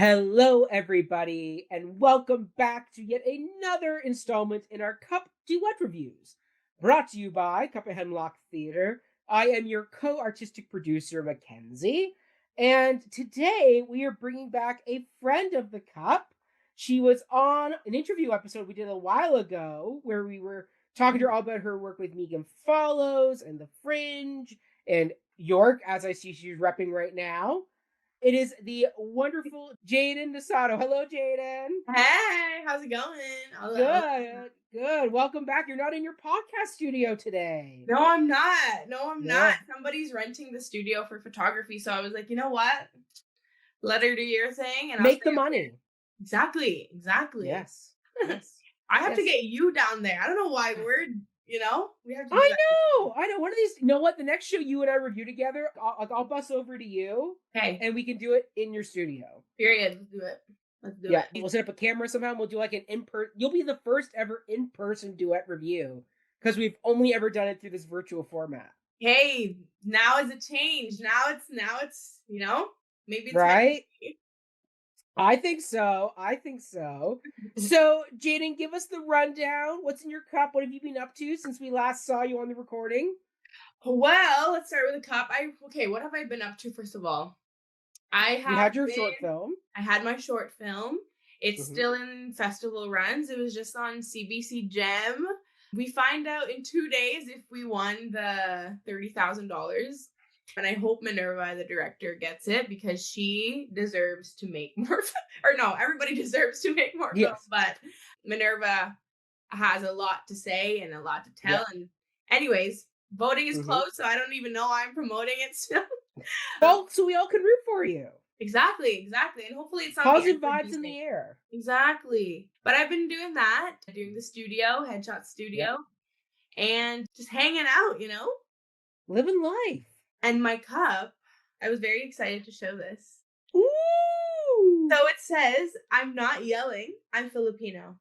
Hello, everybody, and welcome back to yet another installment in our Cup Duet reviews, brought to you by Cup of Hemlock Theatre. I am your co-artistic producer, Mackenzie, and today we are bringing back a friend of the Cup. She was on an interview episode we did a while ago, where we were talking to her all about her work with Megan Follows and The Fringe, and York, as I see she's repping right now. It is the wonderful Jadyn Nasato. Hello, Jadyn. Hey, how's it going? Good, good. Welcome back. You're not in your podcast studio today. No, I'm not. No, I'm not. Yeah. Somebody's renting the studio for photography, so I was like, you know what? Let her do your thing, and I'll Make stay the up here. money. Exactly. Yes. Yes. I have to Yes. get you down there. I don't know why we have to do I that. know. I know. One of these, you know what? The next show you and I review together, I'll bus over to you Okay, and we can do it in your studio. period. Let's do it. Let's do Yeah. it. We'll set up a camera somehow and we'll do like an in-person. You'll be the first ever in-person duet review because we've only ever done it through this virtual format. Hey, now is a change. Now it's maybe it's meant to Right? be. I think so. I think so. So, Jadyn, give us the rundown. What's in your cup? What have you been up to since we last saw you on the recording? Well, let's start with a cup. What have I been up to first of all? I You have had your been short film. I had my short film. It's Hmm. still in festival runs. It was just on CBC Gem. We find out in 2 days if we won the $30,000. And I hope Minerva, the director, gets it because she deserves to make more. Or no, everybody deserves to make more films, Yes. but Minerva has a lot to say and a lot to Yeah. tell. And anyways, voting is Hmm. closed, so I don't even know why I'm promoting it still. Well, so we all can root for you. Exactly. And hopefully it's not the Positive end of vibes these in things. the air. Exactly. But I've been doing that, doing the studio, headshot Yep. studio, and just hanging out. Living life. And my cup, I was very excited to show this. Ooh. So it says, I'm not yelling, I'm Filipino.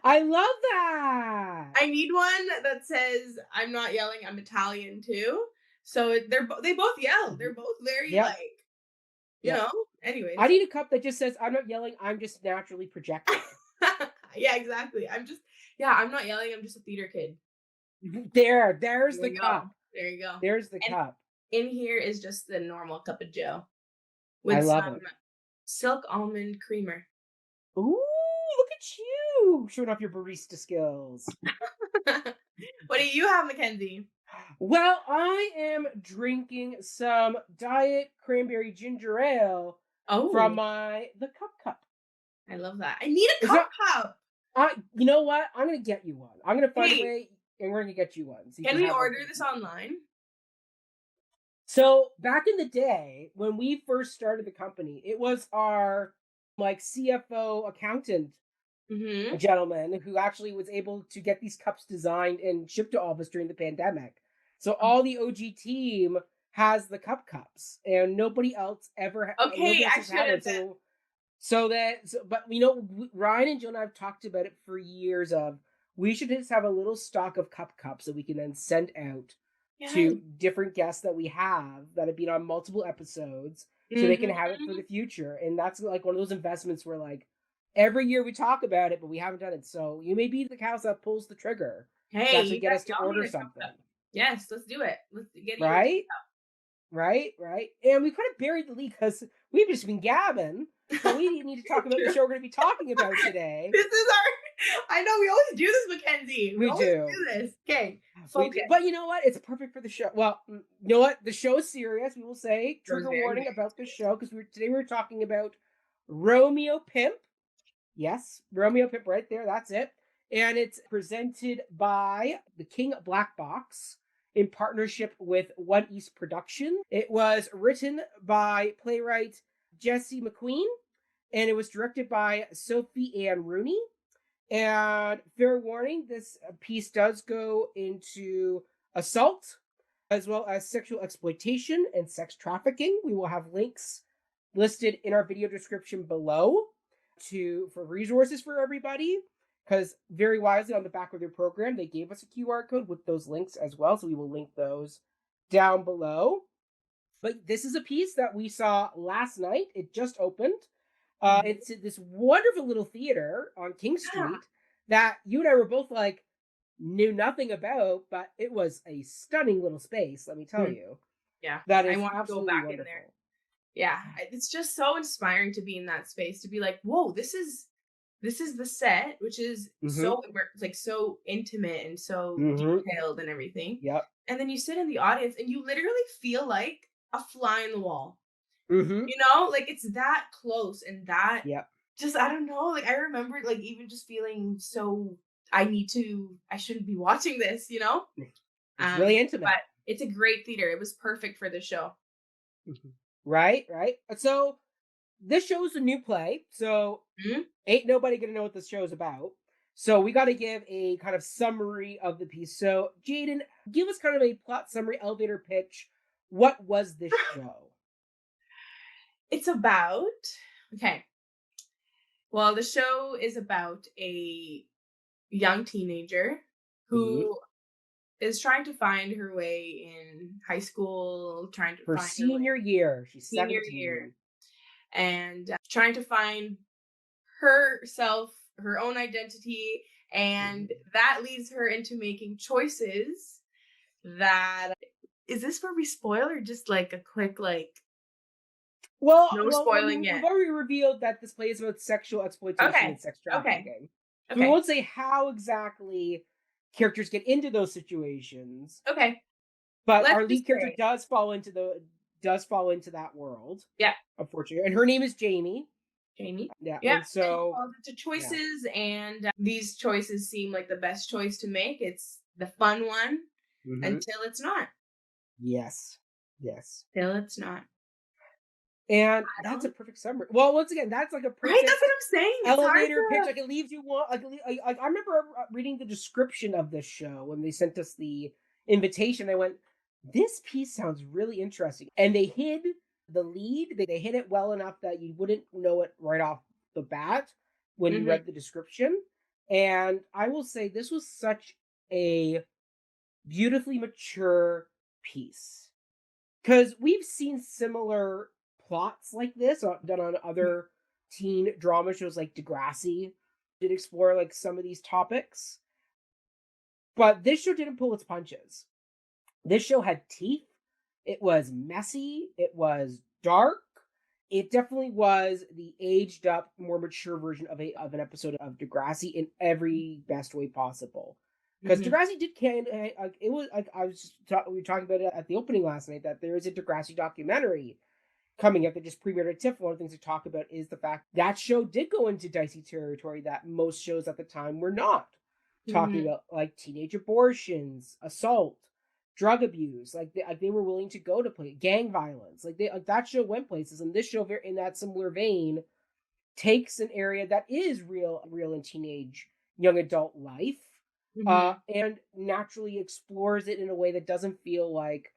I love that. I need one that says, I'm not yelling, I'm Italian too. So they both yell. They're both very Yep. you Yep. know, anyways. I need a cup that just says, I'm not yelling, I'm just naturally projecting. Yeah, exactly. I'm not yelling, I'm just a theater kid. There's There the you cup. go. There you go. There's the And cup. in here is just the normal cup of joe I with love some it. silk almond creamer. Ooh, look at you showing off your barista skills. What do you have, Mackenzie? Well, I am drinking some diet cranberry ginger ale from Oh, the cup. I love that. I need a It's not. cup. You know what? I'm gonna get you one. I'm gonna find a Hey, way, and we're gonna get you one so you can can we have one order for the this future. online? So back in the day when we first started the company, it was our like CFO accountant Mm-hmm. gentleman who actually was able to get these cups designed and shipped to all of us during the pandemic. So all the OG team has the cups, and Okay, nobody else I has should had one. have been. But Ryan and Jill and I have talked about it for years. Of we should just have a little stock of cups that we can then send out Yes. to different guests that we have that have been on multiple episodes, so they can have it for Mm-hmm. the future. And that's like one of those investments where like every year we talk about it, but we haven't done it. So you may be the house that pulls the trigger to Hey, actually get us to y'all need order a something. cup. Yes, let's do it. Let's get you a Right? Right. And we kind of buried the lead because we've just been gabbing, but we need to talk about the True. show we're going to be talking about today. This is our. I know we always do this, Mackenzie. We We always do. do this. Okay, We do. focus. But you know what? It's perfect for the show. Well, you know what? The show is serious. We will say It was trigger very, warning very about the show because today we're talking about Romeo Pimp. Yes, Romeo Pimp right there. That's it. And it's presented by the King Black Box in partnership with One East Production. It was written by playwright Jesse McQueen, and it was directed by Sophie Ann Rooney. And fair warning, this piece does go into assault as well as sexual exploitation and sex trafficking. We will have links listed in our video description below for resources for everybody, because very wisely on the back of their program they gave us a QR code with those links as well, so we will link those down below. But this is a piece that we saw last night. It just opened. Mhm. It's in this wonderful little theater on King Yeah. Street that you and I were both like, knew nothing about, but it was a stunning little space, let me tell Mhm. you. Yeah. That I is want to go absolutely back in there. wonderful. Yeah. It's just so inspiring to be in that space, to be like, whoa, this is the set, which is Mm-hmm. so like so intimate and so Mm-hmm. detailed and everything. Yep. And then you sit in the audience and you literally feel like a fly in the wall. Mm-hmm. Like it's that close and that Yep. just I don't know, like I remember like even just feeling so I shouldn't be watching this. It's really But intimate. it's a great theater. It was perfect for the show. Mhm. Right, right. So this show's a new play, so Mhm. ain't nobody gonna know what this show's about. So we got to give a kind of summary of the piece. So Jadyn, give us kind of a plot summary, elevator pitch. What was this show? It's about okay. Well, the show is about a young teenager Hmm. who is trying to find her way in high school, trying to Her find her way senior year, she's senior year, 17. and trying to find herself, her own identity, and Mhm. that leads her into making choices that is this where we spoil or just like a quick like no Well, spoiling we've yet? already revealed that this play is about sexual exploitation and Okay. sex Okay. trafficking. So we Okay. won't say how exactly characters get into those situations, Okay. but Let's our just lead character say, does fall into that world, yeah, unfortunately. And her name is Jamie. Jamie. Yeah, Yeah, and and so falls into yeah. choices, and these choices seem like the best choice to make. It's the fun one Hmm. until it's not. Yes. Yes. Till it's not. And I that's a don't. perfect summary. Well, once again, that's like a Right. That's perfect what I'm saying. It's hard elevator pitch. to. Like it leaves you want. I remember reading the description of this show when they sent us the invitation. I went, "This piece sounds really interesting," and they hid the lead. They hid it well enough that you wouldn't know it right off the bat when you Mhm. read the description. And I will say this was such a beautifully mature piece because we've seen similar plots like this done on other teen drama shows like Degrassi did explore like some of these topics. But this show didn't pull its punches. This show had teeth. It was messy. It was dark. It definitely was the aged up, more mature version of an episode of Degrassi in every best way possible. Because Mhm. Degrassi did can it was like we were talking about it at the opening last night that there is a Degrassi documentary coming up that just premiered at TIFF. One of the things to talk about is the fact that show did go into dicey territory that most shows at the time were not. Talking Mhm. about like teenage abortions, assault, drug abuse, like they were willing to go to play gang violence. Like that show went places, and this show, very in that similar vein, takes an area that is real in teenage young adult life, Mhm. and naturally explores it in a way that doesn't feel like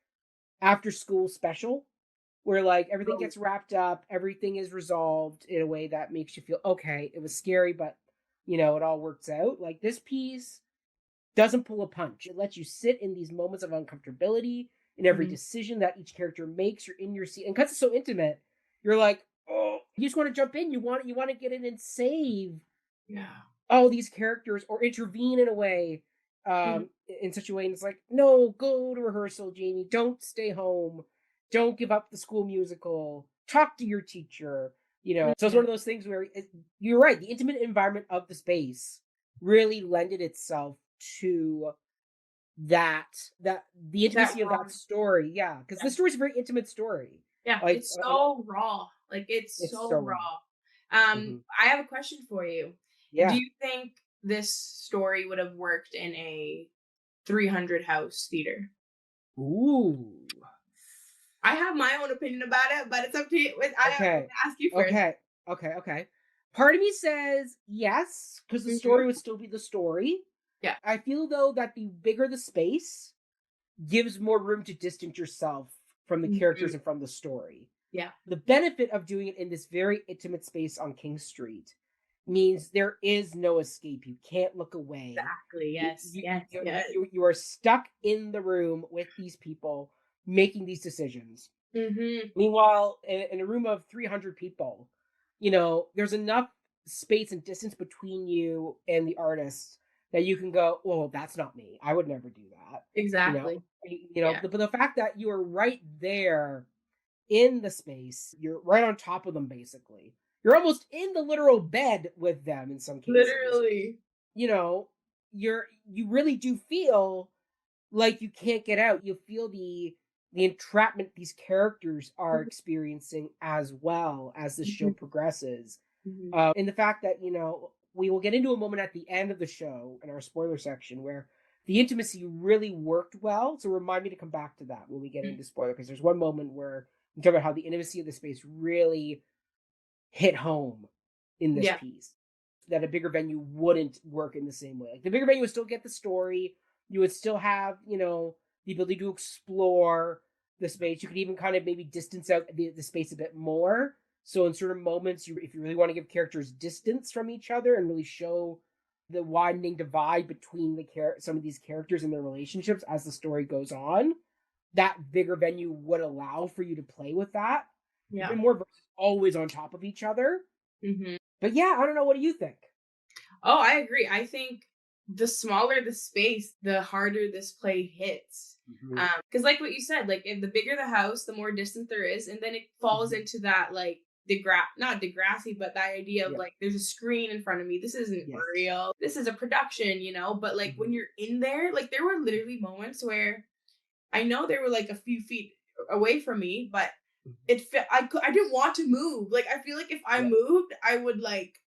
after school special where like everything Oh, gets wrapped up, everything is resolved in a way that makes you feel okay. It was scary, but it all works out. Like this piece doesn't pull a punch. It lets you sit in these moments of uncomfortability in every mhm. decision that each character makes. You're in your seat, and because it's so intimate, you're like, oh, you just want to jump in. You want to get in and save Yeah. all these characters or intervene in a way, Mhm. in such a way. And it's like, no, go to rehearsal, Jamie. Don't stay home. Don't give up the school musical. Talk to your teacher. So it's one Mhm. of those things where you're right. The intimate environment of the space really lended itself to that the That intimacy of that raw. story. Yeah, because Yeah. the story is a very intimate story. Yeah. Like It's so raw. Like it's it's so so raw. raw. Hmm. I have a question for you. Do Yeah. you think this story would have worked in a 300 house theater? Ooh. I have my own opinion about it, but it's up to you. I want Okay. to ask you first. Okay. Okay. Part of me says yes, because the Mhm. story would still be the story. Yeah. I feel though that the bigger the space gives more room to distance yourself from the characters Mhm. and from the story. Yeah. The benefit of doing it in this very intimate space on King Street means there is no escape. You can't look away. Exactly. You Yes. you Yes. you, Yes. you, you are stuck in the room with these people making these decisions. Mm-hmm. Meanwhile, in a room of 300 people, there's enough space and distance between you and the artist that you can go, well, that's not me. I would never do that. Exactly. Yeah. But the fact that you are right there in the space, you're right on top of them, basically. You're almost in the literal bed with them in some cases. Literally. You know, you really do feel like you can't get out. You feel the entrapment these characters are experiencing as well as the show Mhm. progresses. Mhm. And the fact that, we will get into a moment at the end of the show in our spoiler section where the intimacy really worked well. So remind me to come back to that when we get into spoiler, because there's one moment where we talk about how the intimacy of the space really hit home in this Yeah. piece that a bigger venue wouldn't work in the same way. Like the bigger venue would still get the story. You would still have, the ability to explore the space. You could even kind of maybe distance out the space a bit more. So in certain moments, if you really want to give characters distance from each other and really show the widening divide between some of these characters and their relationships as the story goes on, that bigger venue would allow for you to play with that. A Yeah. bit more versus always on top of each other. Hmm. But yeah, I don't know. What do you think? Oh, I agree. I think the smaller the space, the harder this play hits. Mhm, Because like what you said, like if the bigger the house, the more distance there is, and then it falls mhm. into that like not Degrassi, but that idea of Yeah. like there's a screen in front of me. This isn't Yes. real. This is a production, But like when Mhm, you're in there, like there were literally moments where I know they were like a few feet away from me, but mhm. I didn't want to move. Like I feel like if I Yeah. moved, I would like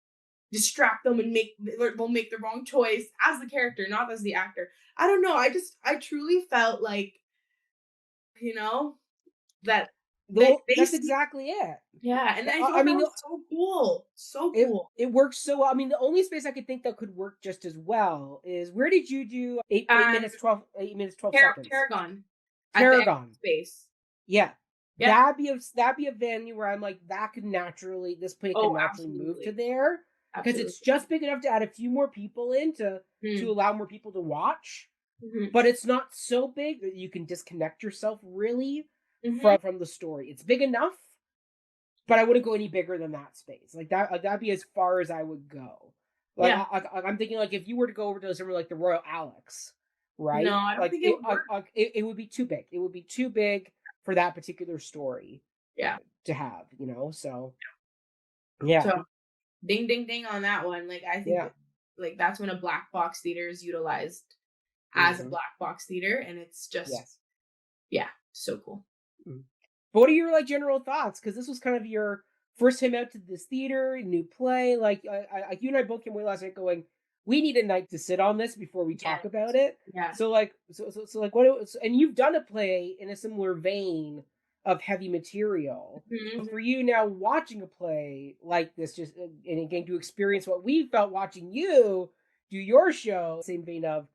distract them and they'll make the wrong choice as the character, not as the actor. I don't know. I truly felt like, you know, that Well, they that's see. exactly it. Yeah, and I I thought that mean, was so cool. So it cool. it works so well. I mean, the only space I could think that could work just as well is, where did you do eight Um minutes 12 seconds? Tarragon at the exit Tarragon. space. Yeah. Yeah. That'd be a venue where I'm like, this play could Oh, naturally move to absolutely. there because Absolutely. it's just big enough to add a few more people in to Mm. allow more people to watch. Hmm. But it's not so big that you can disconnect yourself really Hmm. from the story. It's big enough, but I wouldn't go any bigger than that space. That'd be as far as I would go. Like Yeah. I'm thinking, like, if you were to go over to somewhere like the Royal Alex, No, right? I don't Like think it would work. it would be too big. It would be too big for that particular story Yeah. to have. So yeah, So ding ding ding on that one. Like I think yeah. that like that's when a black box theater is utilized as a Hmm. black box theater, and it's just Yes. yeah, so cool. Mhm. But what are your like general thoughts? Because this was kind of your first time out to this theater, new play. Like, you and I both came away last night going, we need a night to sit on this before we Yeah. talk about it. Yeah. So like, and you've done a play in a similar vein of heavy material. Mhm. For you now, watching a play like this, just and again to experience what we felt watching you do your show, same vein of,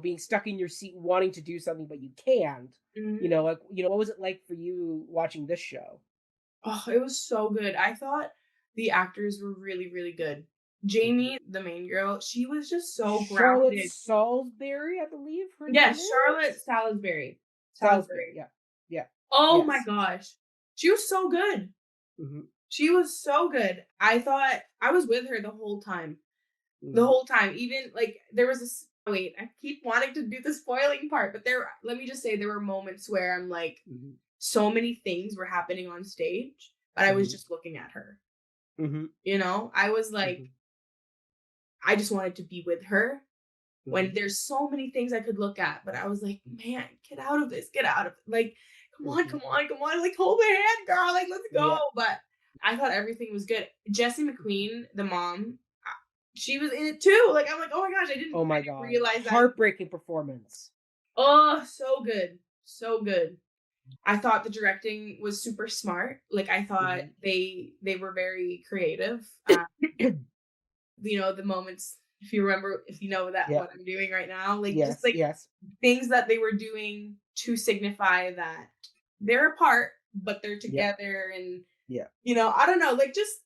being stuck in your seat, wanting to do something but you can't. Mhm. What was it like for you watching this show? Oh, it was so good. I thought the actors were really, really good. Mhm. Jamie, the main girl, she was just so Charlotte grounded. Salisbury, I believe her name Yes, Charlotte is. Salisbury. Salisbury, Salisbury. yeah. Yeah. Oh my Yes. gosh. She was so good. Mhm. She was so good. I thought I was with her the whole time. The Mhm. whole time. Even like there was this wait, I keep wanting to do the spoiling part, but let me just say there were moments where I'm like Mhm. so many things were happening on stage, but I was Mhm. just looking at her. Mhm. I was like Mhm. I just wanted to be with her when Mhm. there's so many things I could look at, but I was like, man, get out of this, get out of it. Like, come on, Mhm. come on, come on. Like, hold my hand, girl. Like, let's go. Yeah. But I thought everything was good. Jesse McQueen, the mom, she was in it too. Like, I'm like, oh my gosh, Oh I my didn't god. realize that. Heartbreaking performance. Oh, so good. So good. I thought the directing was super smart. Like I thought Mhm. they were very creative. The moments if you remember if you know that Yeah. what I'm doing right now, like just Yes. like Yes. things that they were doing to signify that they're apart but they're Yeah. together and Yeah. I don't know, like just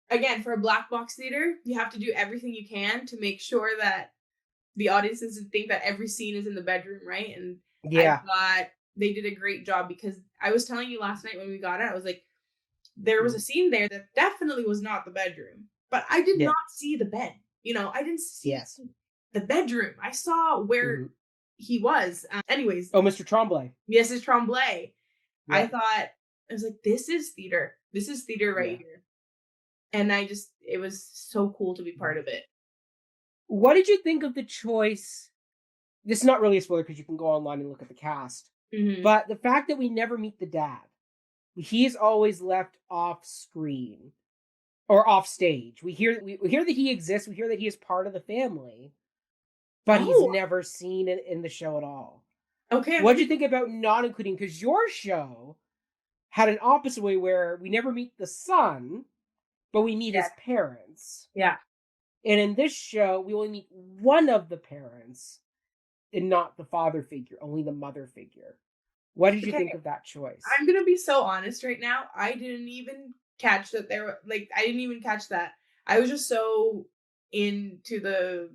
again for a black box theater, you have to do everything you can to make sure that the audience doesn't think that every scene is in the bedroom, right? And I Yeah. thought they did a great job, because I was telling you last night when we got it, I was like, there was a Mhm. scene there that definitely was not the bedroom, but I did Yeah. not see the bed. I didn't see Yes. the bedroom. I saw where Mhm. he was. Anyways, Oh, Mr. Tremblay. yes, it's Tremblay. I Yeah. thought, I was like, this is theater. This is theater right Yeah. here. And it was so cool to be part Mhm. of it. What did you think of the choice? This is not really a spoiler because you can go online and look at the cast. Hmm. But the fact that we never meet the dad, he's always left off screen or off stage. We hear that he exists. We hear that he is part of the family, but he's Oh, never seen it in the show at all. okay. I'm What do gonna you think about not including? Because your show had an opposite way where we never meet the son, but we meet yeah, his parents. yeah. And in this show, we only meet one of the parents and not the father figure, only the mother figure. What did you Okay. think of that choice? I'm gonna be so honest right now. I didn't even catch that there were like I didn't even catch that. I was just so into the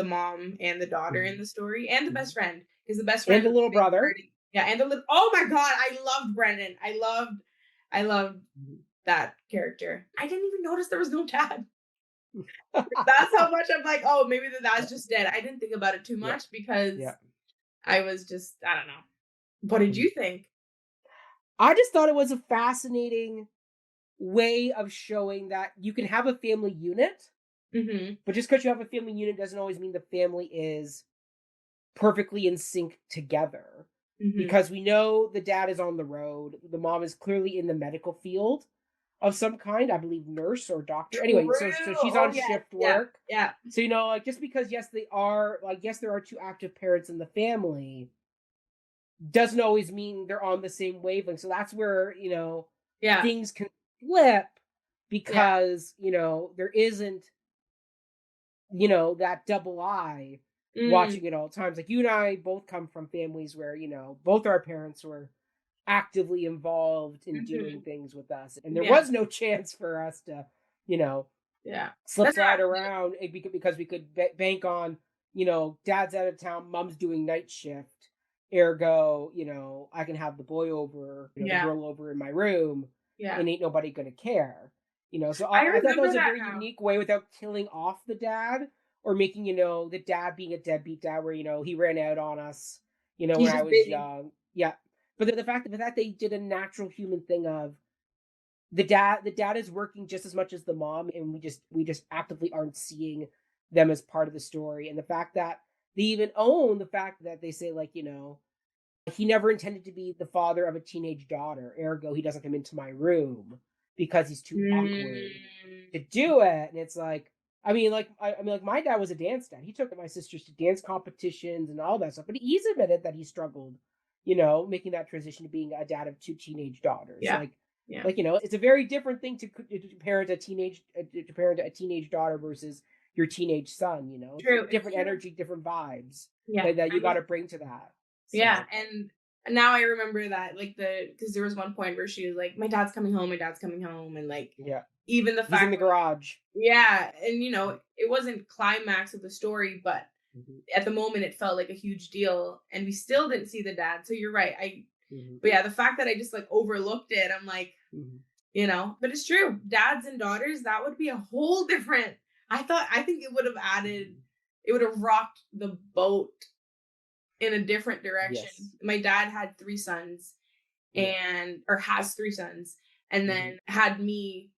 mom and the daughter in Mhm, the story, and the best mhm. friend, because the best And friend the was a little big part. brother. Yeah, and the little, oh my god, I loved Brendan. I loved Mhm. that character. I didn't even notice there was no dad. That's how much I'm like, oh, maybe the dad's Yeah, just dead. I didn't think about it too yeah, much because yeah. I was just, I don't know. What did Mhm. you think? I just thought it was a fascinating way of showing that you can have a family unit, Hmm. but just because you have a family unit doesn't always mean the family is perfectly in sync together. Hmm. Because we know the dad is on the road, the mom is clearly in the medical field of some kind, I believe nurse or doctor. Anyway, True. so she's Oh on yes. shift Yeah. work. Yeah. So like just because yes they are like yes there are two active parents in the family doesn't always mean they're on the same wavelength. So that's where, Yeah. things can flip Yeah. because, there isn't, that double eye Mm, watching it all times. Like you and I both come from families where, both our parents were actively involved in doing mhm. things with us. And there Yeah. was no chance for us to, you know, Yeah. slip That's slide actually around because we could bank on, dad's out of town, mom's doing night shift. Ergo, I can have the boy over, the yeah. girl over in my room, Yeah. and ain't nobody gonna care. So I I thought that remember was a that very now. unique way without killing off the dad or making, the dad being a deadbeat dad where, he ran out on us, when He's I just was busy. young. Yeah. But the fact they did a natural human thing of the dad is working just as much as the mom, and we just actively aren't seeing them as part of the story. And the fact that they even own the fact that they say, like, he never intended to be the father of a teenage daughter, ergo he doesn't come into my room because he's too awkward Mm. to do it. And it's like, like my dad was a dance dad. He took my sisters to dance competitions and all that stuff, but he's admitted that he struggled, making that transition to being a dad of two teenage daughters. Yeah. Yeah. It's a very different thing to parent a teenage daughter versus your teenage son. It's a True. It's different true. energy, different vibes Yeah. that I you got mean, to bring to that. yeah, So and now I remember that, like, because there was one point where she was like, "My dad's coming home. My dad's coming home," and like yeah, even the he's in fact the where, like, garage. yeah, and it wasn't climax of the story, but Hmm. at the moment it felt like a huge deal, and we still didn't see the dad. So you're right. Hmm. But yeah, the fact that I just like overlooked it, I'm like, Hmm. but it's true. Dads and daughters, that would be a whole different. I think it would have added, Hmm. it would have rocked the boat in a different direction. Yes. My dad had three sons, Yeah. or has three sons, and Hmm. then had me,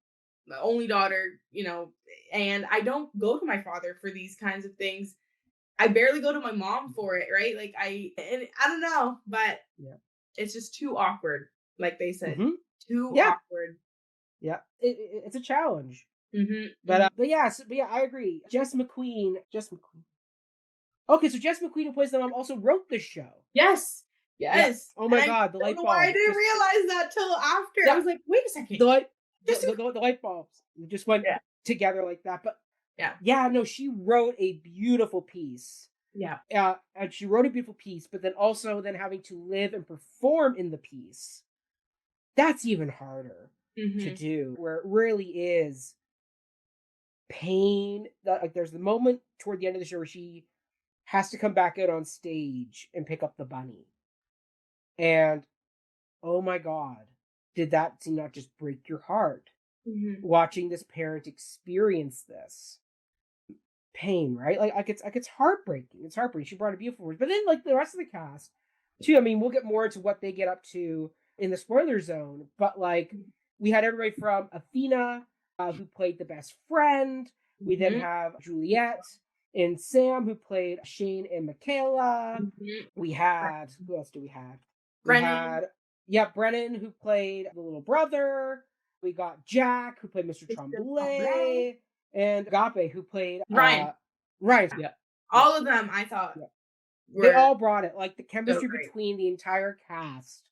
the only daughter, and I don't go to my father for these kinds of things. I barely go to my mom for it, right? Like and I don't know, but Yeah. it's just too awkward, like they said. Hmm. Too Yeah. awkward. Yeah. It's a challenge. Mhm. But Mhm. I agree. Jess McQueen. Okay, so Jess McQueen, who plays the mom, also wrote the show. Yes. Yeah. Yes. Oh And my I god, the don't light know why I bulb didn't just realize that till after. I yeah, was like, wait a second. the light Just the light bulbs just went yeah. together like that. But Yeah. yeah, no, she wrote a beautiful piece. Yeah. And she wrote a beautiful piece, but then also then having to live and perform in the piece. That's even harder to Mhm. do, where it really is pain. Like there's the moment toward the end of the show where she has to come back out on stage and pick up the bunny. And oh my God, did that scene not just break your heart? Mhm. Watching this parent experience this pain, right? Like it's heartbreaking. It's heartbreaking. She brought a beautiful words. But then like the rest of the cast, too. I mean, we'll get more into what they get up to in the spoiler zone. But like we had everybody from Athena, who played the best friend. We then Mhm. have Juliet and Sam, who played Shane and Michaela. Mhm. We had who else do we have? We Brennan. had Brennan, who played the little brother. We got Jack, who played Mr. Mr. Tremblay. Tremblay, and Agape, who played Ryan. Ryan. Yeah. Yeah, All of them I thought yeah. They were all brought it. Like the so chemistry great. between the entire cast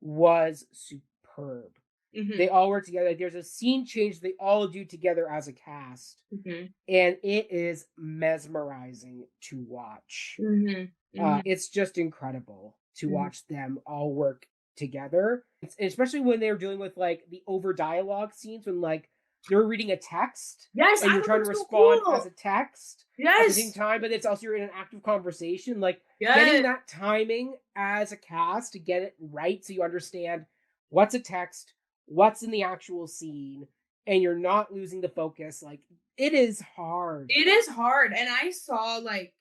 was superb. Mhm. They all work together. There's a scene change they all do together as a cast, Mhm. and it is mesmerizing to watch. Mhm. Mhm. It's just incredible to Mhm. watch them all work together, especially when they're dealing with like the over dialogue scenes when like they're reading a text Yes, and I you're thought trying that to was so respond as cool. a text at the same Yes. time, but it's also you're in an active conversation. Like getting Yes. that timing as a cast to get it right so you understand what's a text, what's in the actual scene, and you're not losing the focus. Like it is hard. It is hard, and I saw it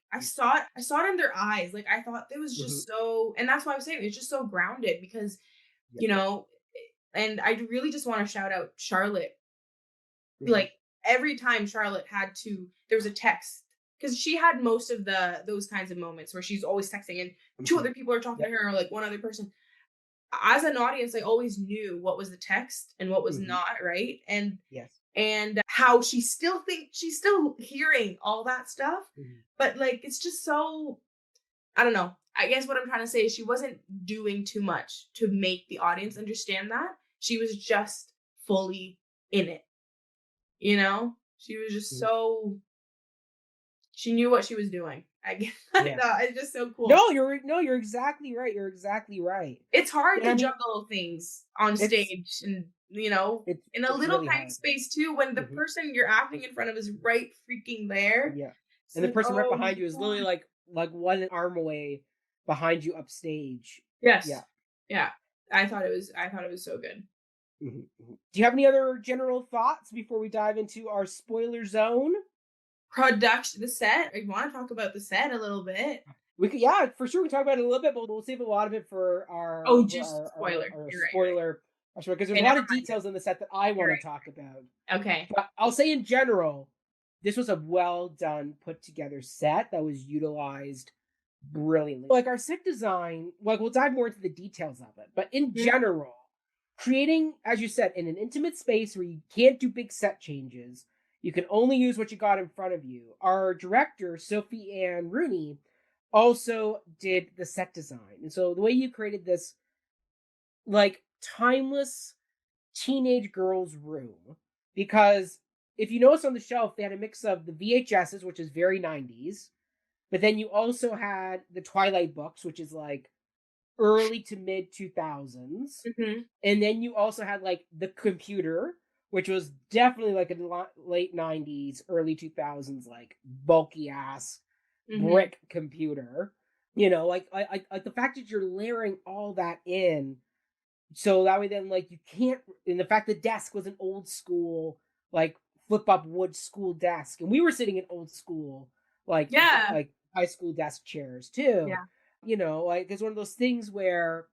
in their eyes. Like I thought it was Hmm. just so, and that's why I'm saying it's just so grounded because Yeah. you know, and I really just want to shout out Charlotte. Hmm. Like every time Charlotte had to, there was a text because she had most of those kinds of moments where she's always texting and two Hmm. other people are talking Yeah. to her or like one other person. As an audience, I always knew what was the text and what was Hmm. not, right? Yes. And how she still thinks she's still hearing all that stuff, Hmm. but like it's just so, I don't know. I guess what I'm trying to say is she wasn't doing too much to make the audience understand that. She was just fully in it, you know? She was just Hmm. so, she knew what she was doing. I guess I Yeah. know it's just so cool. No, you're exactly right. You're exactly right. It's hard And to I mean, juggle things on it's stage and, you know, it's in a it's little really tiny hard. space too when the Hmm. person you're acting in front of is right freaking there. Yeah. It's And the like, person right oh my behind you is literally god. like one arm away behind you upstage. Yeah. Yes. Yeah. I thought it was so good. Hmm. Hmm. Do you have any other general thoughts before we dive into our spoiler zone? Production, the set. I want to talk about the set a little bit. We could, yeah, for sure. We can talk about it a little bit, but we'll save a lot of it for Oh, our just our our, spoiler. our You're right. spoiler. Because there's Okay, a lot never of mind. details in the set that I You're want to talk about. right. Okay. But I'll say in general, this was a well done, put together set that was utilized brilliantly. Like our set design, like we'll dive more into the details of it, but in Mhm. general, creating, as you said, in an intimate space where you can't do big set changes, you can only use what you got in front of you. Our director, Sophie Ann Rooney, also did the set design. And so the way you created this like timeless teenage girl's room, because if you notice on the shelf, they had a mix of the VHSs, which is very 90s, but then you also had the Twilight books, which is like early to mid 2000s. Mhm. And then you also had like the computer, which was definitely like a late 90s, early 2000s, like bulky ass Mhm. brick computer. Like the fact that you're layering all that in, so that way then like you can't, and the fact the desk was an old school like flip up wood school desk, and we were sitting in old school Yeah. like high school desk chairs too. Yeah. Like it's one of those things where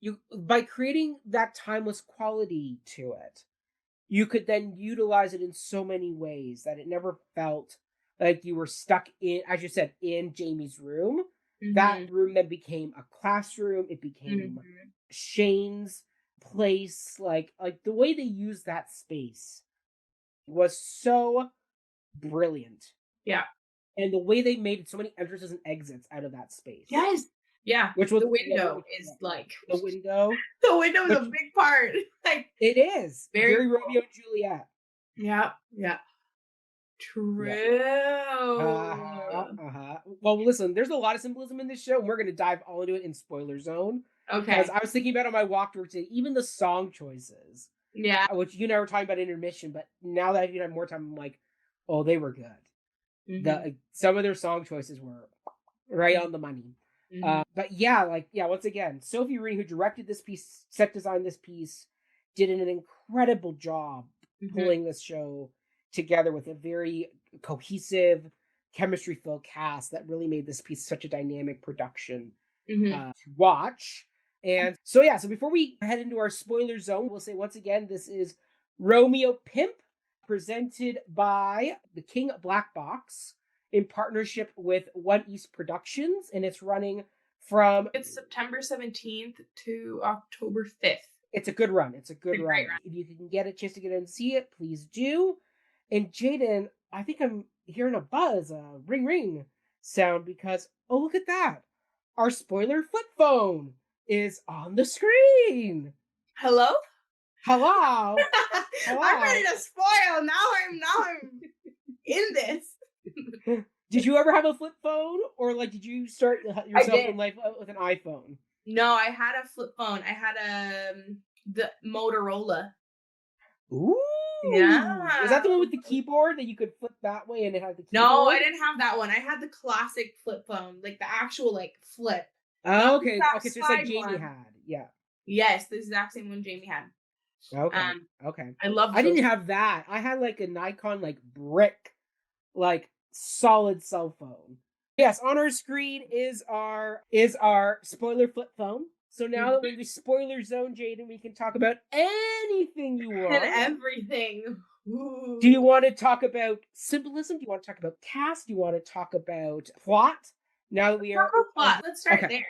you, by creating that timeless quality to it, you could then utilize it in so many ways that it never felt like you were stuck in, as you said, in Jamie's room. That Mhm. room then became a classroom. It became Mhm. Shane's place. Like the way they used that space was so brilliant. Yeah. And the way they made so many entrances and exits out of that space. Yes. Yeah. Which was The yeah, window is yeah. like The window. the window is a Which big part. Like it is. very Very cool. Romeo and Juliet. Yeah. Yeah. Yeah. True. Uh-huh, uh-huh. Well, listen, there's a lot of symbolism in this show, and we're gonna dive all into it in spoiler zone. Because Okay. I was thinking about on my walk to work today, even the song choices, Yeah. which you and I were talking about intermission, but now that I've had more time, I'm like, oh, they were good. Mhm. Some of their song choices were right on the money. But yeah, like, yeah, once again, Sophie Rooney, who directed this piece, set designed this piece, did an incredible job pulling this show together with a very cohesive, chemistry filled cast that really made this piece such a dynamic production to watch. And so, yeah, so before we head into our spoiler zone, we'll say once again, this is Romeo Pimp, presented by the King Black Box in partnership with One East Productions, and it's running from. It's September 17th to October 5th. It's a good run. It's a good It's a run. great run. If you can get a chance to get in and see it, please do. And Jadyn, I think I'm hearing a buzz, a ring ring sound because, oh, look at that. Our spoiler flip phone is on the screen. Hello? Hello. Hello. I'm ready to spoil. Now I'm in this. Did you ever have a flip phone, or like did you start yourself in life with an iPhone? No, I had a flip phone. I had the Motorola. Ooh. Yeah. Is that the one with the keyboard that you could flip that way and it had the keyboard? No, I didn't have that one. I had the classic flip phone, like the actual like flip. Oh, okay. Okay, so it's like Jamie one. had. Yeah. Yes, the exact same one Jamie had. Okay. Okay. I love I didn't have that. I had like a Nikon like brick, like solid cell phone. Yes, on our screen is our spoiler flip phone. So now that we're in the spoiler zone, Jadyn, we can talk about anything you want. And everything. Ooh. Do you want to talk about symbolism? Do you want to talk about cast? Do you want to talk about plot? Now that we are plot. Let's start there. I think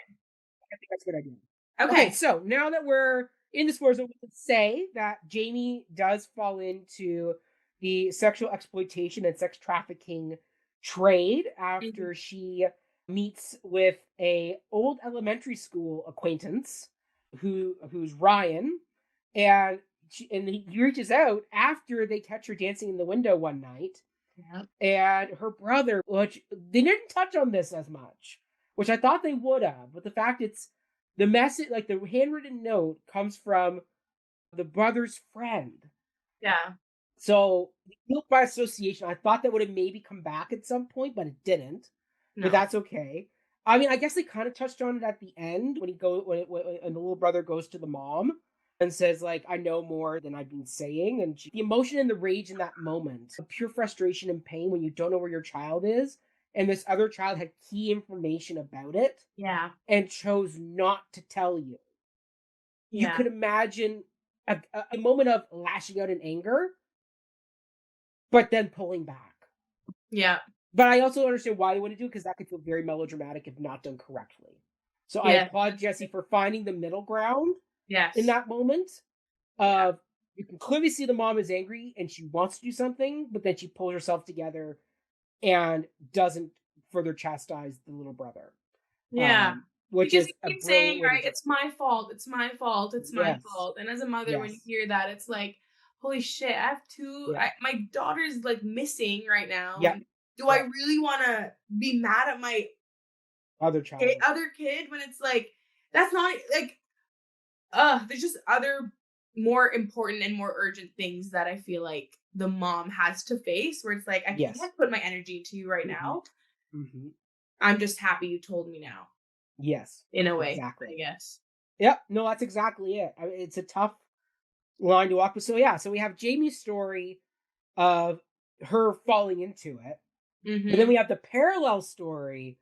that's a good idea. Okay, so now that we're in the spoiler zone, we can say that Jamie does fall into the sexual exploitation and sex trafficking trade after she meets with a old elementary school acquaintance who's Ryan, and he reaches out after they catch her dancing in the window one night. And her brother, which they didn't touch on this as much, which I thought they would have, but the fact it's the message, like the handwritten note, comes from the brother's friend. Yeah. So guilt by association, I thought that would have maybe come back at some point, but it didn't. No. But that's okay. I mean, I guess they kind of touched on it at the end when when the little brother goes to the mom and says, like, I know more than I've been saying. And the emotion and the rage in that moment, pure frustration and pain when you don't know where your child is. And this other child had key information about it. Yeah. And chose not to tell you. Yeah. You could imagine a moment of lashing out in anger, but then pulling back. Yeah. But I also understand why you want to do it, because that could feel very melodramatic if not done correctly. So I applaud Jesse for finding the middle ground. Yes. In that moment. You can clearly see the mom is angry and she wants to do something, but then she pulls herself together and doesn't further chastise the little brother. Yeah. Which because is he keeps saying, right, it's my fault, it's my fault, it's my fault. And as a mother, when you hear that, it's like, holy shit, I have two, my daughter's like missing right now. Yeah. Do I really want to be mad at my other kid when it's like, that's not like, there's just other more important and more urgent things that I feel like the mom has to face, where it's like, I can't put my energy into you right now. I'm just happy you told me now. Yes. In a way, exactly. I guess. Yep. No, that's exactly it. I mean, it's a tough line to walk. But so we have Jamie's story of her falling into it. But then we have the parallel story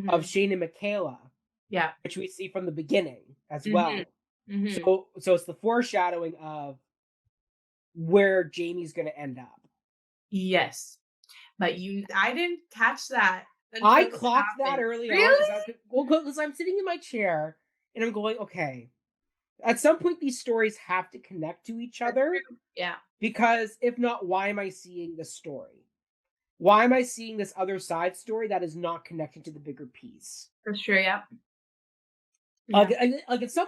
of Shane and Michaela. Yeah. Which we see from the beginning as well. So it's the foreshadowing of where Jamie's going to end up. Yes. But I didn't catch that. I clocked that early on. Because I'm sitting in my chair and I'm going, okay, at some point these stories have to connect to each other. Yeah. Because if not, why am I seeing this story? Why am I seeing this other side story that is not connected to the bigger piece? For sure, yeah. Like it's some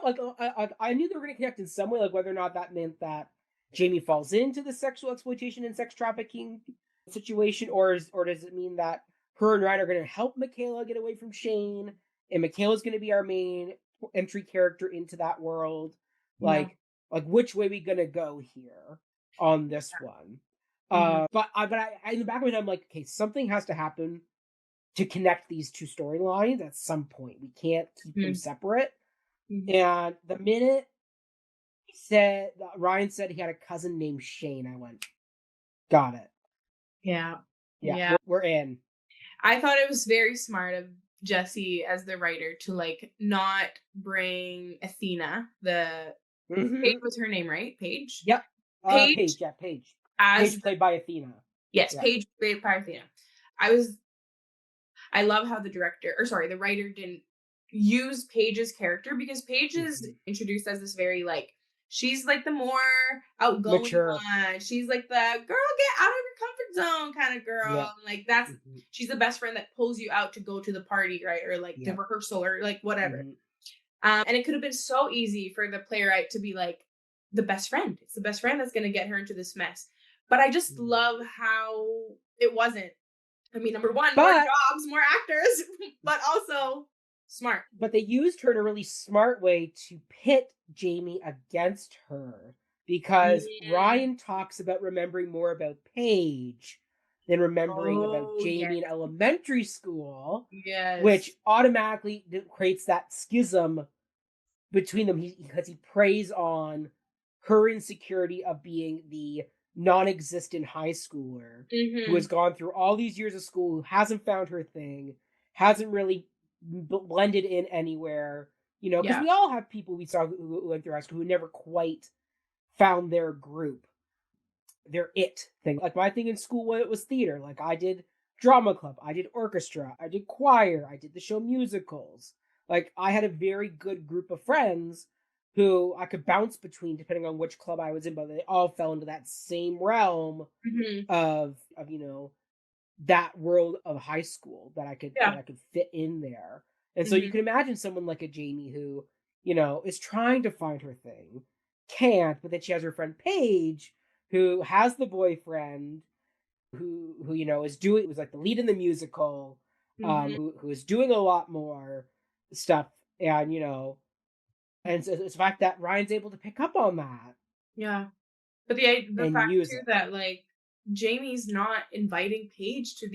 I knew they were going to connect in some way, like whether or not that meant that Jamie falls into the sexual exploitation and sex trafficking situation, or does it mean that her and Ryan are going to help Michaela get away from Shane, and Michaela's going to be our main entry character into that world? Like which way we going to go here on this one? But I in the back of my head, I'm like, okay, something has to happen to connect these two storylines at some point. We can't keep them separate. And the minute Ryan said he had a cousin named Shane, I went, got it. Yeah. Yeah. We're in. I thought it was very smart of Jesse as the writer to like not bring Athena, Paige was her name, right? Paige? Yep. Paige. As Paige played by Athena. Yes, yeah. Paige played by Athena. I love how the writer didn't use Paige's character, because Paige is introduced as this very like, she's like the more outgoing mature one. She's like the girl, get out of your comfort zone kind of girl. Yeah. Like that's she's the best friend that pulls you out to go to the party, right? Or like the rehearsal or like whatever. And it could have been so easy for the playwright to be like the best friend. It's the best friend that's going to get her into this mess. But I just love how it wasn't. I mean, number one, more jobs, more actors, but also smart. But they used her in a really smart way to pit Jamie against her, because Ryan talks about remembering more about Paige than remembering about Jamie in elementary school, which automatically creates that schism between them, because he preys on her insecurity of being the non-existent high schooler who has gone through all these years of school, who hasn't found her thing, hasn't really blended in anywhere, you know, because we all have people we saw who went through high school who never quite found their group, their it thing. Like my thing in school, it was theater. Like I did drama club, I did orchestra, I did choir, I did the show musicals. Like I had a very good group of friends who I could bounce between depending on which club I was in, but they all fell into that same realm of you know, that world of high school that I could fit in there. And so you can imagine someone like a Jamie who, you know, is trying to find her thing, can't, but then she has her friend Paige who has the boyfriend who you know was like the lead in the musical, who is doing a lot more stuff, and you know, and so it's the fact that Ryan's able to pick up on that. Yeah. But the fact too that like Jamie's not inviting Paige to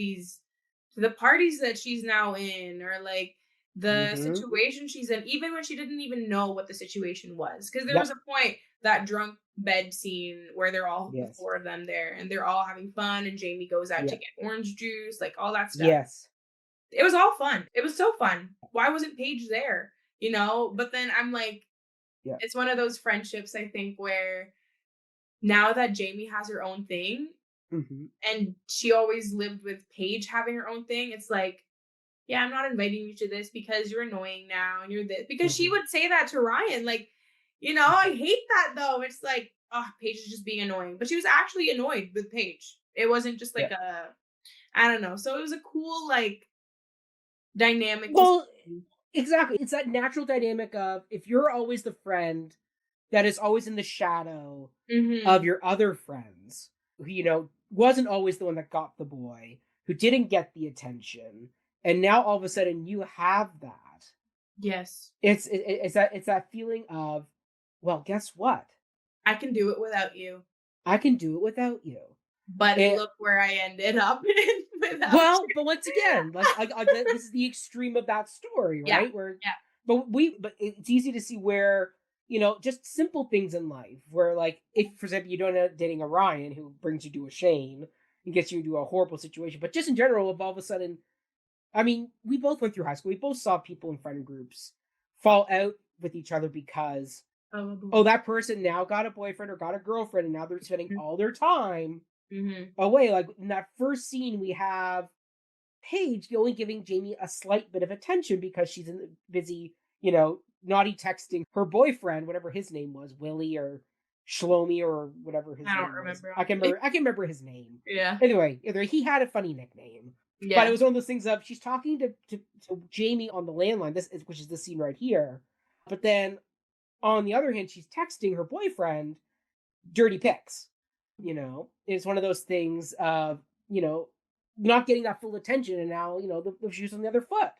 the parties that she's now in, or like the situation she's in, even when she didn't even know what the situation was. Because there was a point, that drunk bed scene where they're all the four of them there and they're all having fun, and Jamie goes out to get orange juice, like all that stuff. Yes. It was all fun. It was so fun. Why wasn't Paige there? You know? But then I'm like, it's one of those friendships, I think, where now that Jamie has her own thing, and she always lived with Paige having her own thing, it's like, yeah, I'm not inviting you to this because you're annoying now and you're this. Because she would say that to Ryan, like, you know, I hate that though. It's like, oh, Paige is just being annoying. But she was actually annoyed with Paige. It wasn't just like I don't know. So it was a cool, like, dynamic. Well, exactly. It's that natural dynamic of, if you're always the friend that is always in the shadow of your other friends, who, you know, wasn't always the one that got the boy, who didn't get the attention, and now all of a sudden you have that. Yes. It's that feeling of, well, guess what? I can do it without you. I can do it without you. But look where I ended up without you. But once again, like this is the extreme of that story, right? But it's easy to see where, you know, just simple things in life where, like, if, for example, you don't end up dating a Ryan who brings you to a Shane and gets you into a horrible situation, but just in general, if all of a sudden, I mean, we both went through high school. We both saw people in friend groups fall out with each other because, that person now got a boyfriend or got a girlfriend, and now they're spending all their time away. Like in that first scene, we have Paige only giving Jamie a slight bit of attention because she's busy, you know, naughty texting her boyfriend, whatever his name was, Willie or Shlomi or whatever his name was. I can remember his name. Yeah. Anyway, he had a funny nickname. Yeah. But it was one of those things of, she's talking to Jamie on the landline, which is the scene right here. But then on the other hand, she's texting her boyfriend dirty pics. You know, it's one of those things of, you know, not getting that full attention, and now, you know, the shoe's on the other foot.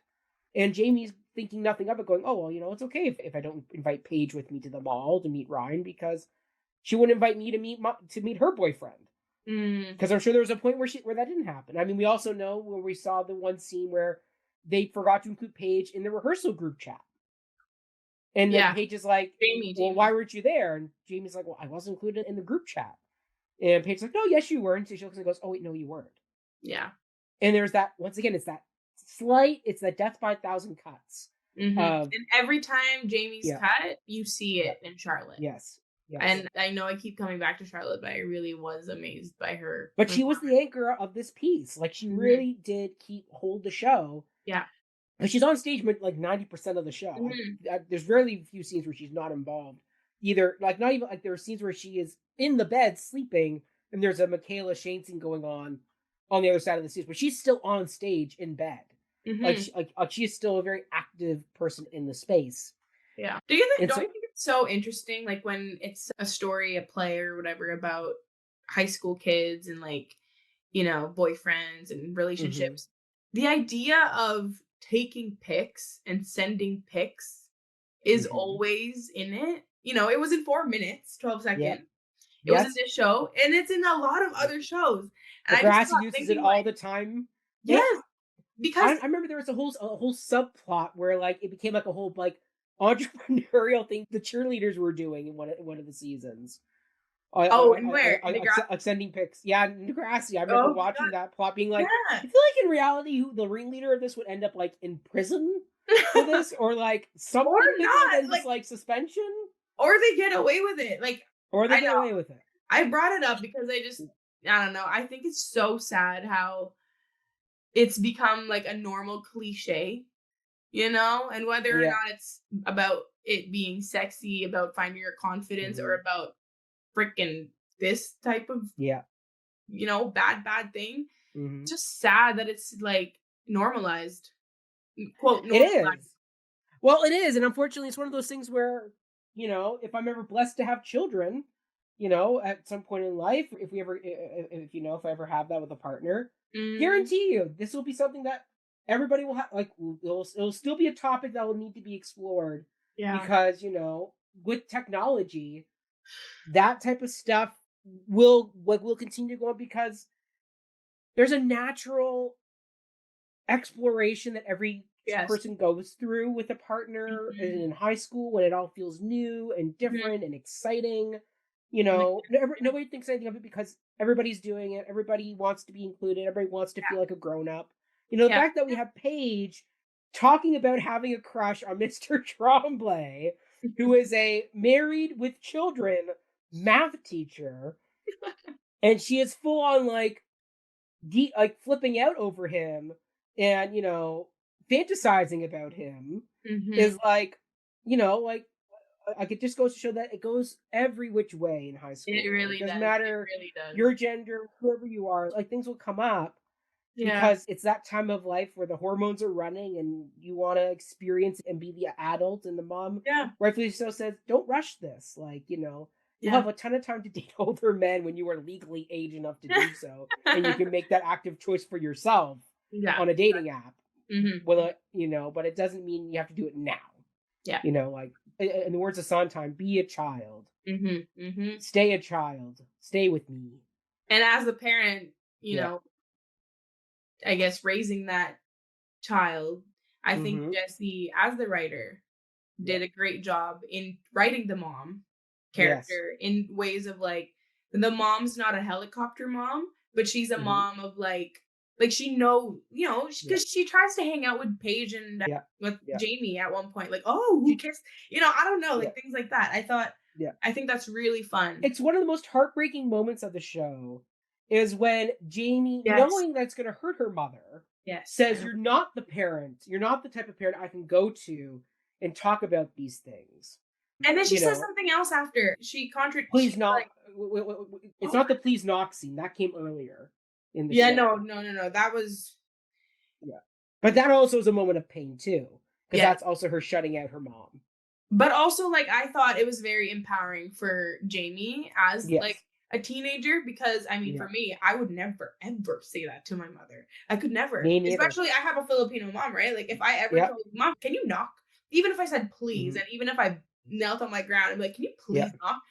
And Jamie's thinking nothing of it, going, oh, well, you know, it's okay if I don't invite Paige with me to the mall to meet Ryan, because she wouldn't invite me to meet her boyfriend. Because I'm sure there was a point where that didn't happen. I mean, we also know when we saw the one scene where they forgot to include Paige in the rehearsal group chat. And then Yeah. Paige is like, well, why weren't you there? And Jamie's like, well, I wasn't included in the group chat. And Paige's like, no, yes, you were. And she looks and goes, oh, wait, no, you weren't. Yeah. And there's that, once again, it's that death by 1,000 cuts. And every time Jamie's Yeah. cut, you see it in Charlotte. Yes. Yes. And I know I keep coming back to Charlotte, but I really was amazed by her. But she was the anchor of this piece. Like, she really did hold the show. Yeah. And she's on stage like 90% of the show. There's very few scenes where she's not involved. Either, like, not even, like, there are scenes where she is in the bed sleeping, and there's a Michaela Shane scene going on the other side of the stage, but she's still on stage in bed. Like, she is still a very active person in the space. Yeah. Don't you think it's so interesting, like, when it's a story, a play or whatever about high school kids and, like, you know, boyfriends and relationships, the idea of taking pics and sending pics is always in it. You know, it was in 4 minutes, 12 seconds. Yeah. It was in this show, and it's in a lot of other shows. And Degrassi uses it all the time. Yes. Because I remember there was a whole subplot where, like, it became like a whole, like, entrepreneurial thing the cheerleaders were doing in one of the seasons. And where? Sending pics. Yeah, Degrassi. I remember watching that plot being like, I feel like in reality, the ringleader of this would end up, like, in prison for this, or, like, something than just, like, suspension. Or they get away with it. Or they get away with it. I brought it up because I don't know. I think it's so sad how it's become, like, a normal cliche, you know? And whether or not it's about it being sexy, about finding your confidence, or about freaking this type of, you know, bad thing. Just sad that it's, like, normalized. Quote, normalized. It is. Well, it is. And unfortunately, it's one of those things where, you know, if I'm ever blessed to have children, you know, at some point in life, if I ever have that with a partner, guarantee you, this will be something that everybody will have, like, it'll still be a topic that will need to be explored. Yeah. Because, you know, with technology, that type of stuff will continue to go on, because there's a natural exploration that every person goes through with a partner in high school, when it all feels new and different and exciting. You know, nobody thinks anything of it because everybody's doing it. Everybody wants to be included. Everybody wants to feel like a grown-up. You know, the fact that we have Paige talking about having a crush on Mr. Tremblay, who is a married with children math teacher, and she is full on, like, flipping out over him and, you know, fantasizing about him, is, like, you know, like it just goes to show that it goes every which way in high school. It really doesn't does. matter your gender, whoever you are, like, things will come up. Because it's that time of life where the hormones are running and you want to experience and be the adult, and the mom rightfully so says, don't rush this. Like, you know, you'll have a ton of time to date older men when you are legally age enough to do so. And you can make that active choice for yourself on a dating app. Well, you know, but it doesn't mean you have to do it now. Yeah. You know, like, in the words of Sondheim, be a child. Stay a child. Stay with me. And as a parent, you know, I guess raising that child, I think Jesse, as the writer, did a great job in writing the mom character in ways of, like, the mom's not a helicopter mom, but she's a mom of, like she know, you know, because she tries to hang out with Paige and with Jamie at one point, like, oh, who kissed, you know, I don't know, like, things like that. I think that's really fun. It's one of the most heartbreaking moments of the show is when Jamie, knowing that's going to hurt her mother, says, you're not the parent, you're not the type of parent I can go to and talk about these things. And then she says something else after. She contradicts. Please knock. Like, it's not the please knock scene. That came earlier in the show. No. That was... Yeah. But that also is a moment of pain, too. Because that's also her shutting out her mom. But also, like, I thought it was very empowering for Jamie as, like, a teenager, because, I mean, for me, I would never, ever say that to my mother. I could never. Especially, I have a Filipino mom, right? Like, if I ever told Mom, can you knock? Even if I said please, and even if I knelt on my ground and be like, can you please knock?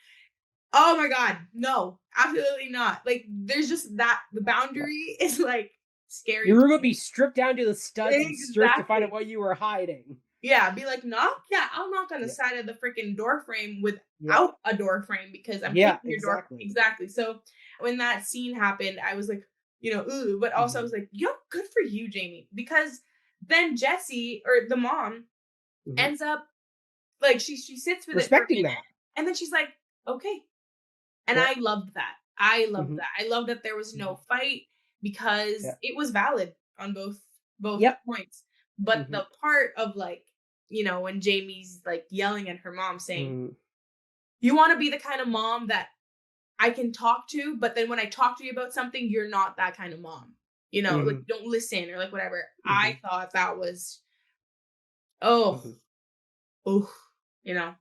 Oh my God. No, absolutely not. Like, there's just that the Yeah. boundary is like scary Your to room would me. be stripped down to the studs and searched to find out Exactly. what you were hiding. Yeah, be like, knock. Yeah, I'll knock on the Yeah. side of the freaking door frame Yeah. without a door frame because I'm Yeah, taking your door. exactly. Exactly. So when that scene happened, I was like, ooh, but also I Mhm. was like, good for you, Jamie, because then Jesse or the mom Mhm. ends up like she sits with it for a Respecting minute, that. and then she's like, okay. And Yeah. I loved that. I loved Mhm. that. I love that there was no Mhm. fight because Yeah. it was valid on both Yep. points. But Mhm. the part of like, when Jamie's like yelling at her mom saying, Mhm. "You want to be the kind of mom that I can talk to, but then when I talk to you about something, you're not that kind of mom. Like Mhm. don't listen or like whatever." I Mhm. thought that was oh, Mhm. oh, you know.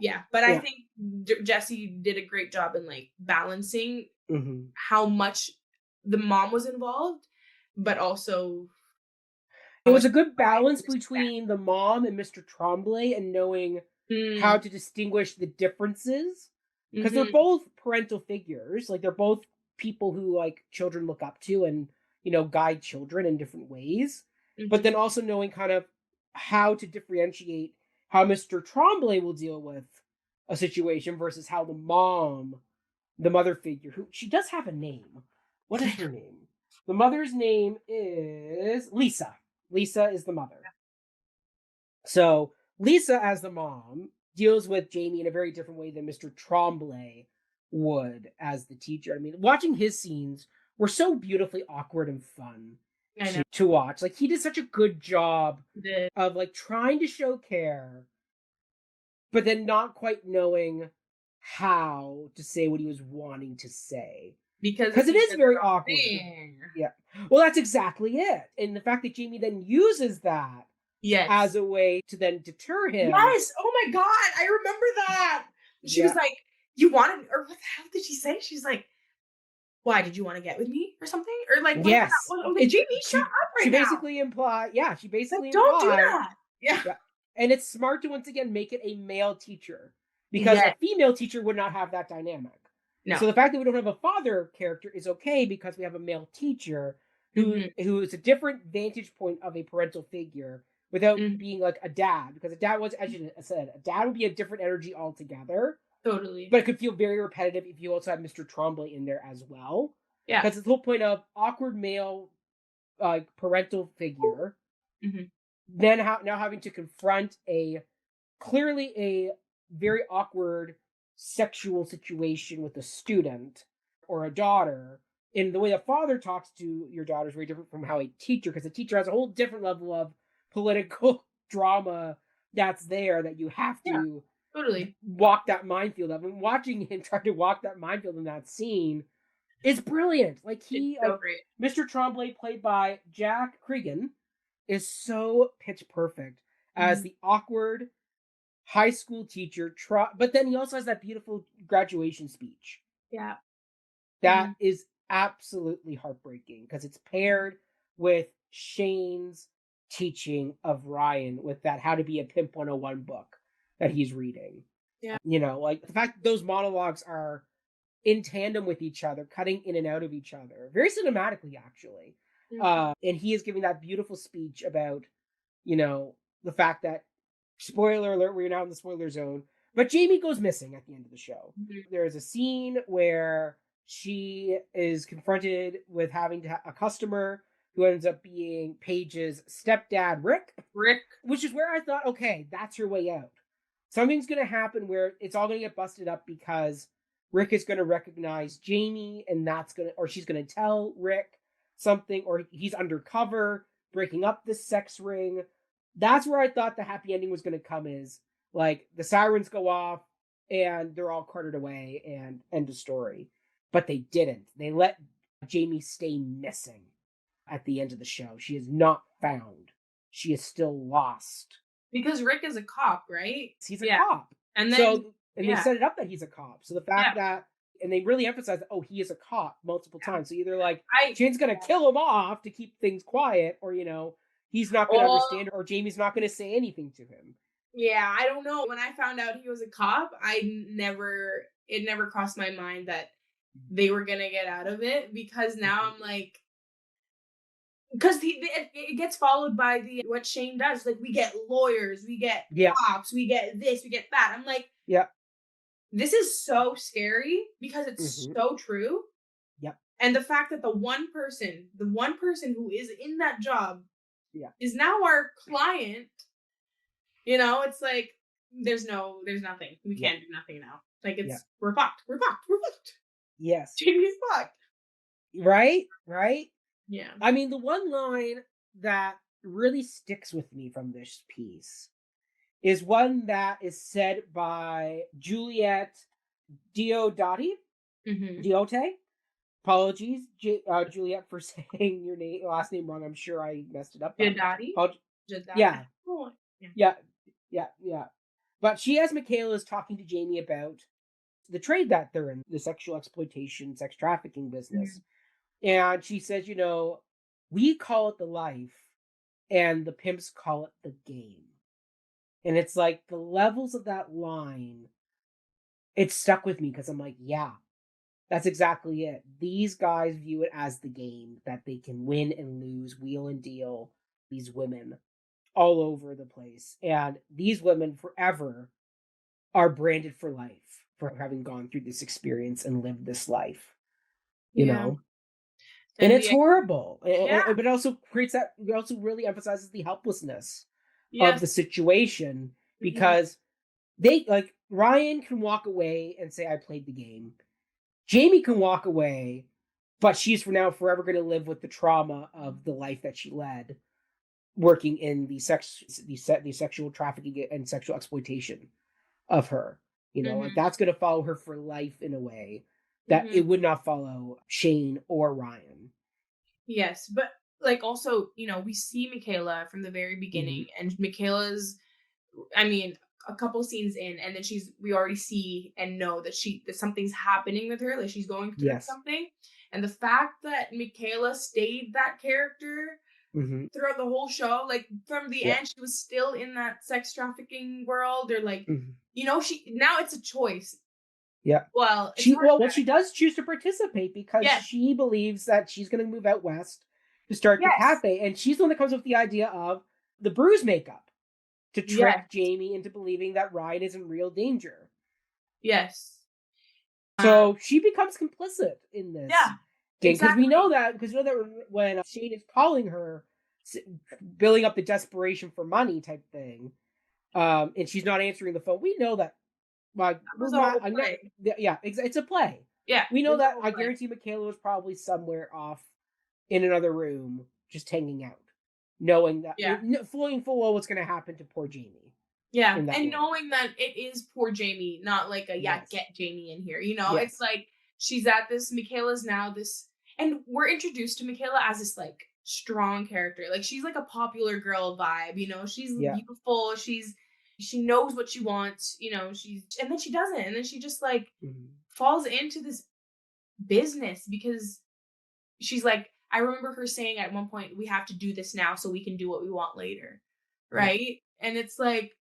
Yeah, but I Yeah. think Jesse did a great job in like balancing Mhm. how much the mom was involved, but also It how was much a good tried to balance respect. between the mom and Mr. Tremblay and knowing how Mm, to distinguish the differences because they're mhm, both parental figures. Like they're both people who like children look up to and guide children in different ways. But mhm. then also knowing kind of how to differentiate how Mr. Tremblay will deal with a situation versus how the mother figure, who she does have a name. What is her name? The mother's name is Lisa. Lisa is the mother. So Lisa, as the mom, deals with Jamie in a very different way than Mr. Tremblay would as the teacher. I mean, watching his scenes were so beautifully awkward and fun I know. to watch. Like he did such a good job The of like trying to show care, but then not quite knowing how to say what he was wanting to say. because if Because it he is said the very wrong awkward. thing. Yeah. Well, that's exactly it. And the fact that Jamie then uses that as Yes. a way to then deter him. Yes. Oh my God. I remember that. She was Yeah. like, "You wanted," or what the hell did she say? She's like, "Why did you want to get with me or something?" Or like, what the Yes. hell? I was like, It "Jamie, shut she up she right now. basically implied, yeah, she Like, basically don't do implied, that." Yeah. yeah. And it's smart to once again make it a male teacher because a Yes. female teacher would not have that dynamic. No. So the fact that we don't have a father character is okay because we have a male teacher who Mhm. who is a different vantage point of a parental figure without Mhm. being like a dad, because a dad was, as you said, a dad would be a different energy altogether. Totally. But it could feel very repetitive if you also have Mr. Tremblay in there as well. Yeah. Because it's the whole point of awkward male parental figure, Mhm. then now having to confront a clearly a very awkward sexual situation with a student or a daughter. And the way a father talks to your daughter is very different from how a teacher, because a teacher has a whole different level of political drama that's there that you have Yeah. to Totally. walk that minefield of. And watching him try to walk that minefield in that scene is brilliant. Like It's he, so like great. Mr. Tremblay, played by Jack Cregan, is so pitch perfect as Mhm. the awkward high school teacher. But then he also has that beautiful graduation speech Yeah. that Mhm. is absolutely heartbreaking because it's paired with Shane's teaching of Ryan with that How to Be a Pimp 101 book that he's reading. Yeah. Like the fact that those monologues are in tandem with each other, cutting in and out of each other, very cinematically, actually. Mhm. And he is giving that beautiful speech about, you know, the fact that, spoiler alert, we're now in the spoiler zone, but Jamie goes missing at the end of the show. Mhm. There's a scene where she is confronted with having a customer who ends up being Paige's stepdad, Rick, Rick. which is where I thought, okay, that's her way out. Something's going to happen where it's all going to get busted up because Rick is going to recognize Jamie, and or she's going to tell Rick something, or he's undercover breaking up this sex ring. That's where I thought the happy ending was going to come, is like the sirens go off and they're all carted away and end of story. But they didn't. They let Jamie stay missing at the end of the show. She is not found. She is still lost. Because Rick is a cop, right? He's a Yeah. cop. And then So, and they yeah. set it up that he's a cop. So the fact Yeah. that, and they really emphasize that, oh, he is a cop multiple Yeah. times. So either like I Shane's going to kill him off to keep things quiet, or, he's not going to oh, understand, or Jamie's not going to say anything to him. Yeah, I don't know. When I found out he was a cop, it never crossed my mind that they were gonna get out of it, because now Mhm. I'm like, because it gets followed by the what Shane does. Like, we get lawyers, we get Yeah. cops, we get this, we get that. I'm like, Yeah. this is so scary because it's Mhm. so true. Yep. And the fact that the one person who is in that job Yeah. is now our client, it's like there's nothing. We Yeah. can't do nothing now. Like, Yeah. we're fucked. We're fucked. We're fucked. Yes. Jamie's fucked. Right? Right? Yeah. I mean, the one line that really sticks with me from this piece is one that is said by Juliet Diodati. Mm-hmm. Diote. Apologies, Juliet, for saying your last name wrong. I'm sure I messed it up. But Jadadi. apolog- Jadadi. yeah, Oh, yeah. yeah, yeah. But she, as Michaela, is talking to Jamie about the trade that they're in, the sexual exploitation, sex trafficking business. Mhm. And she says, we call it the life, and the pimps call it the game. And it's like the levels of that line, it stuck with me because I'm like, yeah, that's exactly it. These guys view it as the game that they can win and lose, wheel and deal these women all over the place. And these women forever are branded for life for having gone through this experience and lived this life, you Yeah. know? And And it's the horrible. Yeah. But it also it also really emphasizes the helplessness of Yes. the situation Mhm. because they, like, Ryan can walk away and say, I played the game. Jamie can walk away, but she's for now forever going to live with the trauma of the life that she led, working in the sexual trafficking and sexual exploitation of her. Like, Mhm. that's going to follow her for life in a way that Mhm. it would not follow Shane or Ryan. Yes, but, like, also, we see Michaela from the very Hmm. beginning, and Michaela's, I mean, a couple scenes in, and then we already see and know that something's happening with her, like she's going through Yes. something. And the fact that Michaela stayed that character Hmm. throughout the whole show, like, from the Yeah. end, she was still in that sex trafficking world, or like, Hmm. she now it's a choice. Yeah. Well, it's hard. She does choose to participate because Yes, she believes that she's going to move out west to start the yes, cafe, and she's the one that comes up with the idea of the bruise makeup to trick yes, Jamie into believing that Ryan is in real danger. yes. Um, So she becomes complicit in this yeah, game because we know exactly. that when Shane is calling her, building up the desperation for money type thing, and she's not answering the phone. We know that. Like, That we're was a not. whole I'm not. play. Yeah, it's a play. Yeah, We it know was a that. whole I play. guarantee Michaela was probably somewhere off in another room, just hanging out, knowing that, Yeah. full well what's going to happen to poor Jamie Yeah, in that and room. knowing that it is poor Jamie, not like Yes. get Jamie in here. It's Yes. like she's at this. Michaela's now this, and we're introduced to Michaela as this, like, strong character. Like, she's like a popular girl vibe. She's Yeah. beautiful. She knows what she wants. And then she doesn't, and then she just, like, Mhm. falls into this business because she's like. I remember her saying at one point, "We have to do this now so we can do what we want later," Yeah. right? And it's like,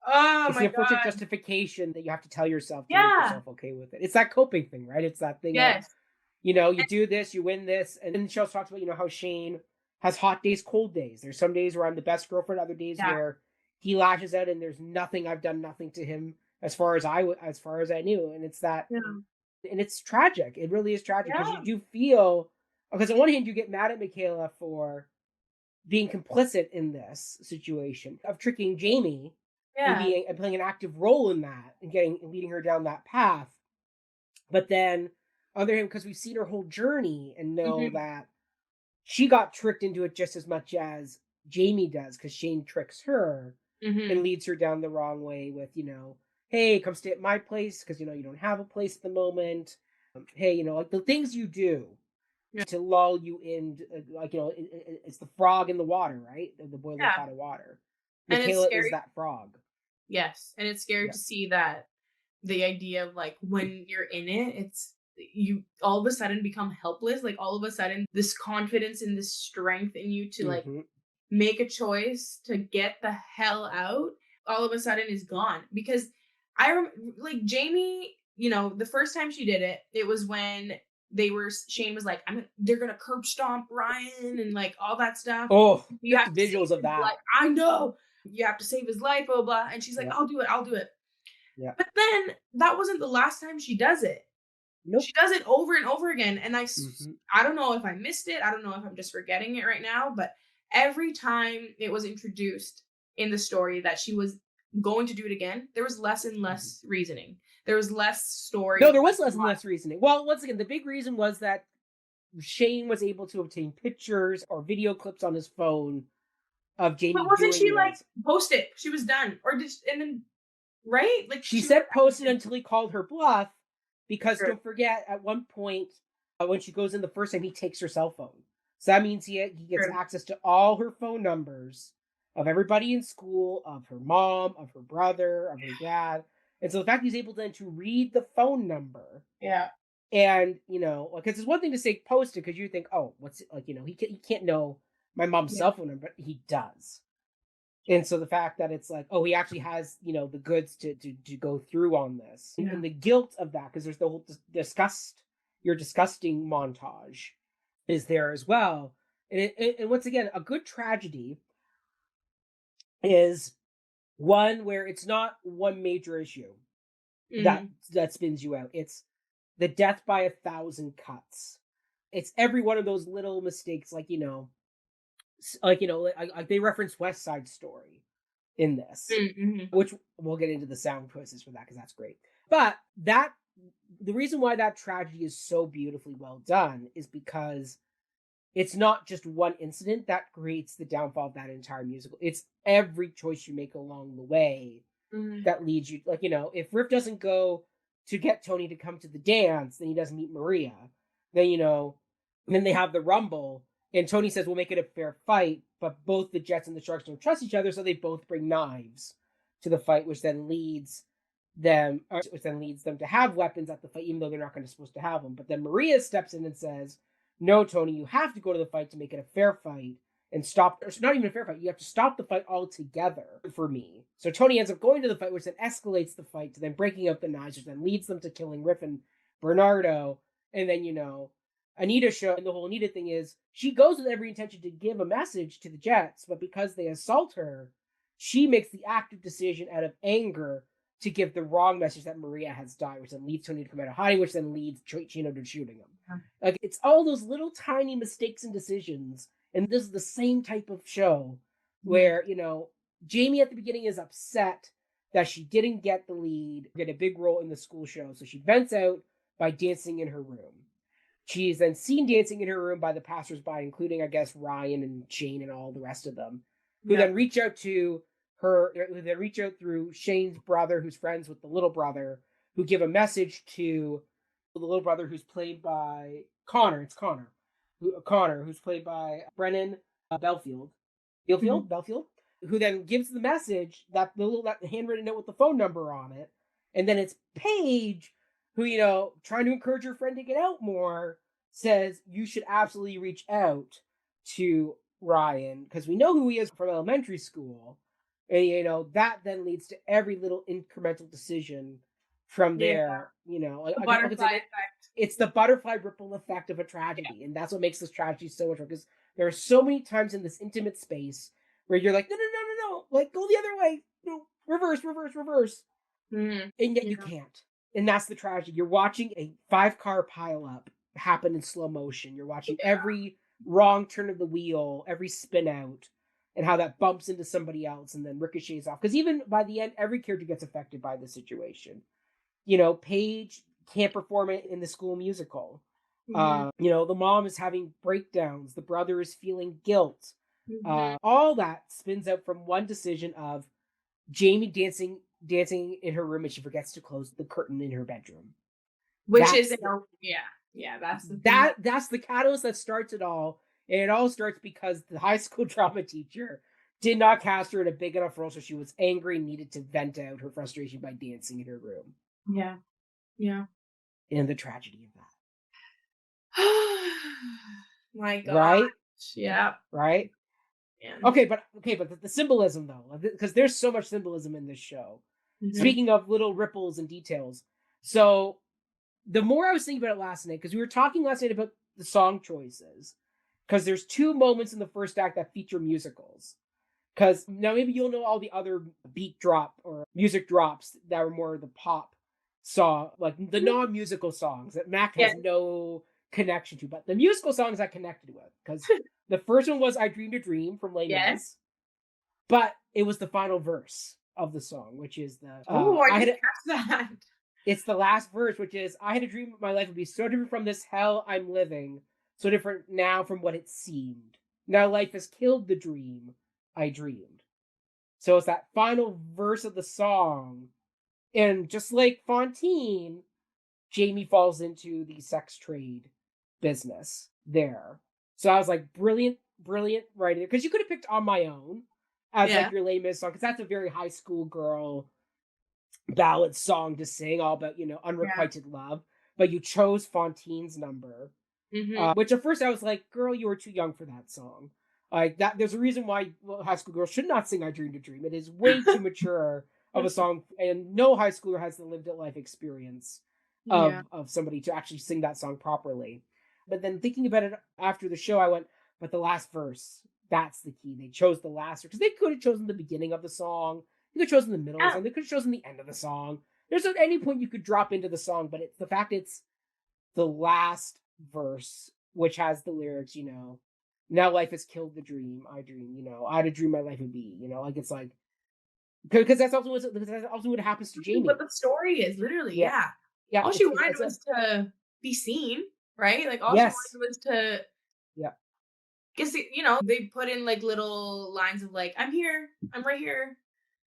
oh It's my the unfortunate god. justification that you have to tell yourself to make Yeah. yourself okay with it. It's that coping thing, right? It's that thing of, Yes. you do this, you win this. And then she also talks about, how Shane has hot days, cold days. There's some days where I'm the best girlfriend, other days Yeah. where he lashes out and there's nothing, I've done nothing to him as far as I knew. And it's that, Yeah. and it's tragic. It really is tragic because you Yeah. do feel, because on one hand, you get mad at Michaela for being complicit in this situation of tricking Jamie and Yeah. playing an active role in that and leading her down that path. But then, on the other hand, because we've seen her whole journey and know Mhm. that she got tricked into it just as much as Jamie does, because Shane tricks her and Mhm. leads her down the wrong way with, hey, come stay at my place because, you don't have a place at the moment. Hey, like the things you do Yeah. to lull you in, like, it's the frog in the water, right? The boiling Yeah. pot of water. And it's Michaela is scary. that frog. Yes. And it's scary Yeah. to see that the idea of, like, when you're in it, it's you all of a sudden become helpless. Like, all of a sudden, this confidence and this strength in you to, like, Hmm. make a choice to get the hell out all of a sudden is gone. Because like Jamie, the first time she did it, it was when Shane was like, they're gonna curb stomp Ryan and like all that stuff. Oh, You have the to save visuals of his that. life. I know. You have to save his life, blah blah. And she's like, Yeah. I'll do it, I'll do it. Yeah. But then that wasn't the last time she does it. Nope. She does it over and over again. And Mm-hmm. I don't know if I missed it. I don't know if I'm just forgetting it right now. But every time it was introduced in the story that she was going to do it again, there was less and less reasoning. There was less story. No, there was less and less reasoning. Well, once again, the big reason was that Shane was able to obtain pictures or video clips on his phone of Jamie But wasn't doing she like this. post it? She was done, or and then right? Like She was said post it until he called her bluff, because Sure. don't forget, at one point, when she goes in the first time, he takes her cell phone. So that means he gets Sure. access to all her phone numbers of everybody in school, of her mom, of her brother, of her dad. And so the fact he's able then to read the phone number, Yeah. and because it's one thing to say post it, because you think, oh, what's it, like, he can't know my mom's Yeah. cell phone number, but he does. And so the fact that it's like, oh, he actually has, the goods to go through on this, Yeah. and the guilt of that, because there's the whole you're disgusting montage is there as well. And once again, a good tragedy is one where it's not one major issue that Mm. spins you out. It's the death by 1,000 cuts. It's every one of those little mistakes, like, like they reference West Side Story in this, Mm-hmm. which we'll get into the sound choices for that, because that's great. But the reason why that tragedy is so beautifully well done is because it's not just one incident that creates the downfall of that entire musical. It's every choice you make along the way Mm-hmm. that leads you, like, if Riff doesn't go to get Tony to come to the dance, then he doesn't meet Maria. Then, and then they have the rumble, and Tony says, we'll make it a fair fight, but both the Jets and the Sharks don't trust each other, so they both bring knives to the fight, which then leads them to have weapons at the fight, even though they're not supposed to have them. But then Maria steps in and says, no, Tony, you have to go to the fight to make it a fair fight, and stop, or not even a fair fight, you have to stop the fight altogether for me. So Tony ends up going to the fight, which then escalates the fight to then breaking up the knives, which then leads them to killing Riff and Bernardo. And then, Anita show, and the whole Anita thing is, she goes with every intention to give a message to the Jets, but because they assault her, she makes the active decision out of anger to give the wrong message that Maria has died, which then leads Tony to come out of hiding, which then leads Chino to shooting him. Yeah. Like, it's all those little tiny mistakes and decisions. And this is the same type of show where, Jamie at the beginning is upset that she didn't get the lead, get a big role in the school show. So she vents out by dancing in her room. She's then seen dancing in her room by the passersby, including, I guess, Ryan and Shane and all the rest of them, who then reach out to her, who then reach out through Shane's brother, who's friends with the little brother, who give a message to the little brother, who's played by Connor. It's Connor. Connor, who's played by Brennan Belfield. Belfield, who then gives the message, that handwritten note with the phone number on it. And then it's Paige, who, trying to encourage her friend to get out more, says, you should absolutely reach out to Ryan, because we know who he is from elementary school. And, that then leads to every little incremental decision from there. The butterfly effect. It's the butterfly ripple effect of a tragedy. Yeah. And that's what makes this tragedy so much fun, because there are so many times in this intimate space where you're like, no, like, go the other way. No, reverse. Mm-hmm. And yet you can't. And that's the tragedy. You're watching a 5-car pileup happen in slow motion. You're watching every wrong turn of the wheel, every spin out, and how that bumps into somebody else and then ricochets off. Because even by the end, every character gets affected by the situation. Paige can't perform it in the school musical. Mm-hmm. The mom is having breakdowns. The brother is feeling guilt. Mm-hmm. All that spins out from one decision of Jamie dancing in her room, and she forgets to close the curtain in her bedroom. Which that's the catalyst that starts it all. And it all starts because the high school drama teacher did not cast her in a big enough role, so she was angry and needed to vent out her frustration by dancing in her room. Yeah. And the tragedy of that. My God. Right? Yeah. Right? And Okay, but the symbolism though, because there's so much symbolism in this show. Speaking of little ripples and details, so the more I was thinking about it last night, because we were talking last night about the song choices, because there's two moments in the first act that feature musicals. Because now maybe you'll know all the other beat drop or music drops that are more the pop song, like the non-musical songs that Mac has yeah, no connection to, but the musical songs I connected with. Because the first one was "I Dreamed a Dream" from Les yeah. Mis, but it was the final verse of the song, which is the Oh, I I had didn't catch that. it's the last verse, which is "I had a dream my life would be so different from this hell I'm living, so different now from what it seemed. Now life has killed the dream I dreamed." So it's that final verse of the song. And just like Fontaine, Jamie falls into the sex trade business there. So I was like, brilliant, brilliant writing. Because you could have picked "On My Own" as Yeah, like your Les Mis song, because that's a very high school girl ballad song to sing, all about, yeah. unrequited love. But you chose Fontaine's number, Mm-hmm. which at first I was like, girl, you were too young for that song. Like that, there's a reason why high school girls should not sing "I Dreamed a Dream." It is way too mature of a song, and no high schooler has the lived life experience Yeah. of somebody to actually sing that song properly. But then thinking about it after the show, I went, but the last verse, that's the key. They chose the last verse because they could have chosen the beginning of the song, they could have chosen the middle of the Yeah. song, they could have chosen the end of the song. There's at any point you could drop into the song, but it's the fact it's the last verse, which has the lyrics, "Now life has killed the dream I dream, I had a dream my life would be," like it's like, because that's also what happens to What Jamie. the story is, literally, Yeah, yeah. yeah, All she wanted it's a was to be seen, right? Like, all she yes, wanted was to yeah, guess they put in, like, little lines of, like, "I'm here. I'm right here. I'm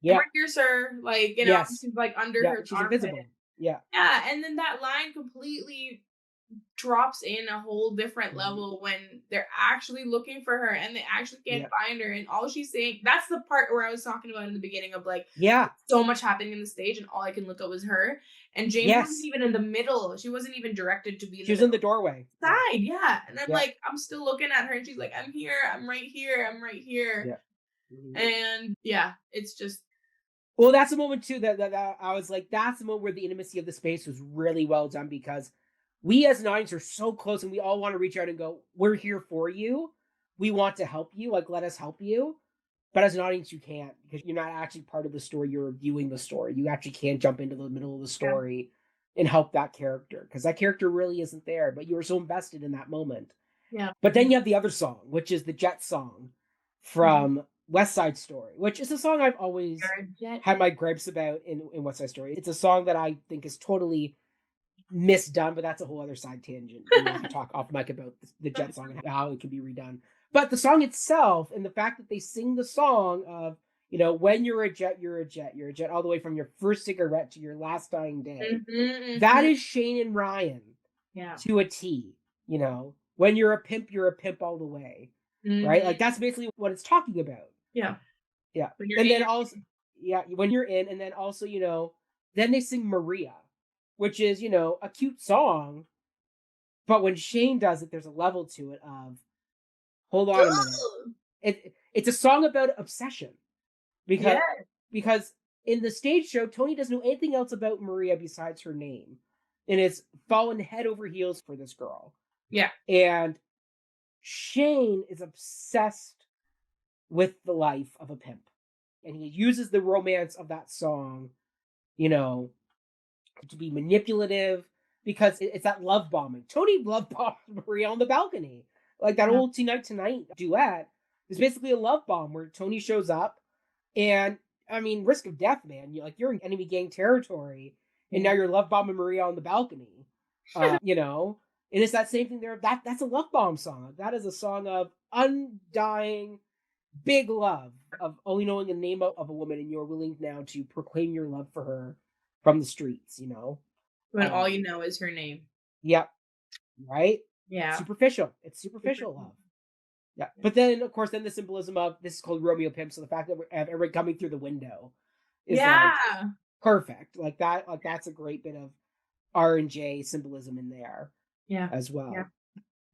yeah, right here, sir." Like, yes, she's, like, under yeah, her she's armpit. invisible. Yeah, Yeah, and then that line completely drops in a whole different mhm, level when they're actually looking for her and they actually can't yeah, find her, and all she's saying, that's the part where I was talking about in the beginning of, like, yeah, so much happening in the stage and all I can look at was her. And Jamie wasn't yes. even in the middle. She wasn't even directed to be in She the was in middle. the doorway. Yeah, Side, yeah. And I'm yeah, like, I'm still looking at her and she's like, I'm here, I'm right here, I'm right here. yeah. Mhm. And yeah, it's just Well, that's the moment too that I was like, that's the moment where the intimacy of the space was really well done, because we as an audience are so close and we all want to reach out and go, "We're here for you. We want to help you. Like, let us help you." But as an audience, you can't, because you're not actually part of the story. You're viewing the story. You actually can't jump into the middle of the yeah. story and help that character, because that character really isn't there. But you were so invested in that moment. Yeah. But then you have the other song, which is the Jet song Mhm. from West Side Story, which is a song I've always You're a jet. had my gripes about in West Side Story. It's a song that I think is totally misdone, but that's a whole other side tangent. We can talk off mic about the Jet song and how it can be redone. But the song itself, and the fact that they sing the song of, when you're a jet, you're a jet, you're a jet, all the way from your first cigarette to your last dying day. Mhm, That mhm. is Shane and Ryan Yeah. to a T. When you're a pimp all the way, right? Mhm. Like that's basically what it's talking about. Yeah. Yeah. When you're And in then your also, yeah, when you're in, and then also, then they sing Maria, which is, a cute song, but when Shane does it, there's a level to it of, hold on a minute. It's a song about obsession, Yeah. because in the stage show, Tony doesn't know anything else about Maria besides her name, and is fallen head over heels for this girl. Yeah. And Shane is obsessed with the life of a pimp. And he uses the romance of that song, you know, to be manipulative, because it's that love bombing. Tony love bombed Maria on the balcony. Like that Yeah. old Tonight Tonight duet is basically a love bomb where Tony shows up, and I mean, risk of death, man. You're in enemy gang territory, and now Yeah. you're love bombing Maria on the balcony. You know, and it's that same thing there. That's a love bomb song. That is a song of undying big love, of only knowing the name of a woman, and you're willing now to proclaim your love for her from the streets. When all you Um, know is her name. yep, right? Yeah. Superficial. It's superficial love. Yeah. But then, of course, then the symbolism of this is called Romeo Pimp. So the fact that we have everybody coming through the window is like Yeah. perfect. Like that, that's a great bit of R&J symbolism in there Yeah. as Yeah. well.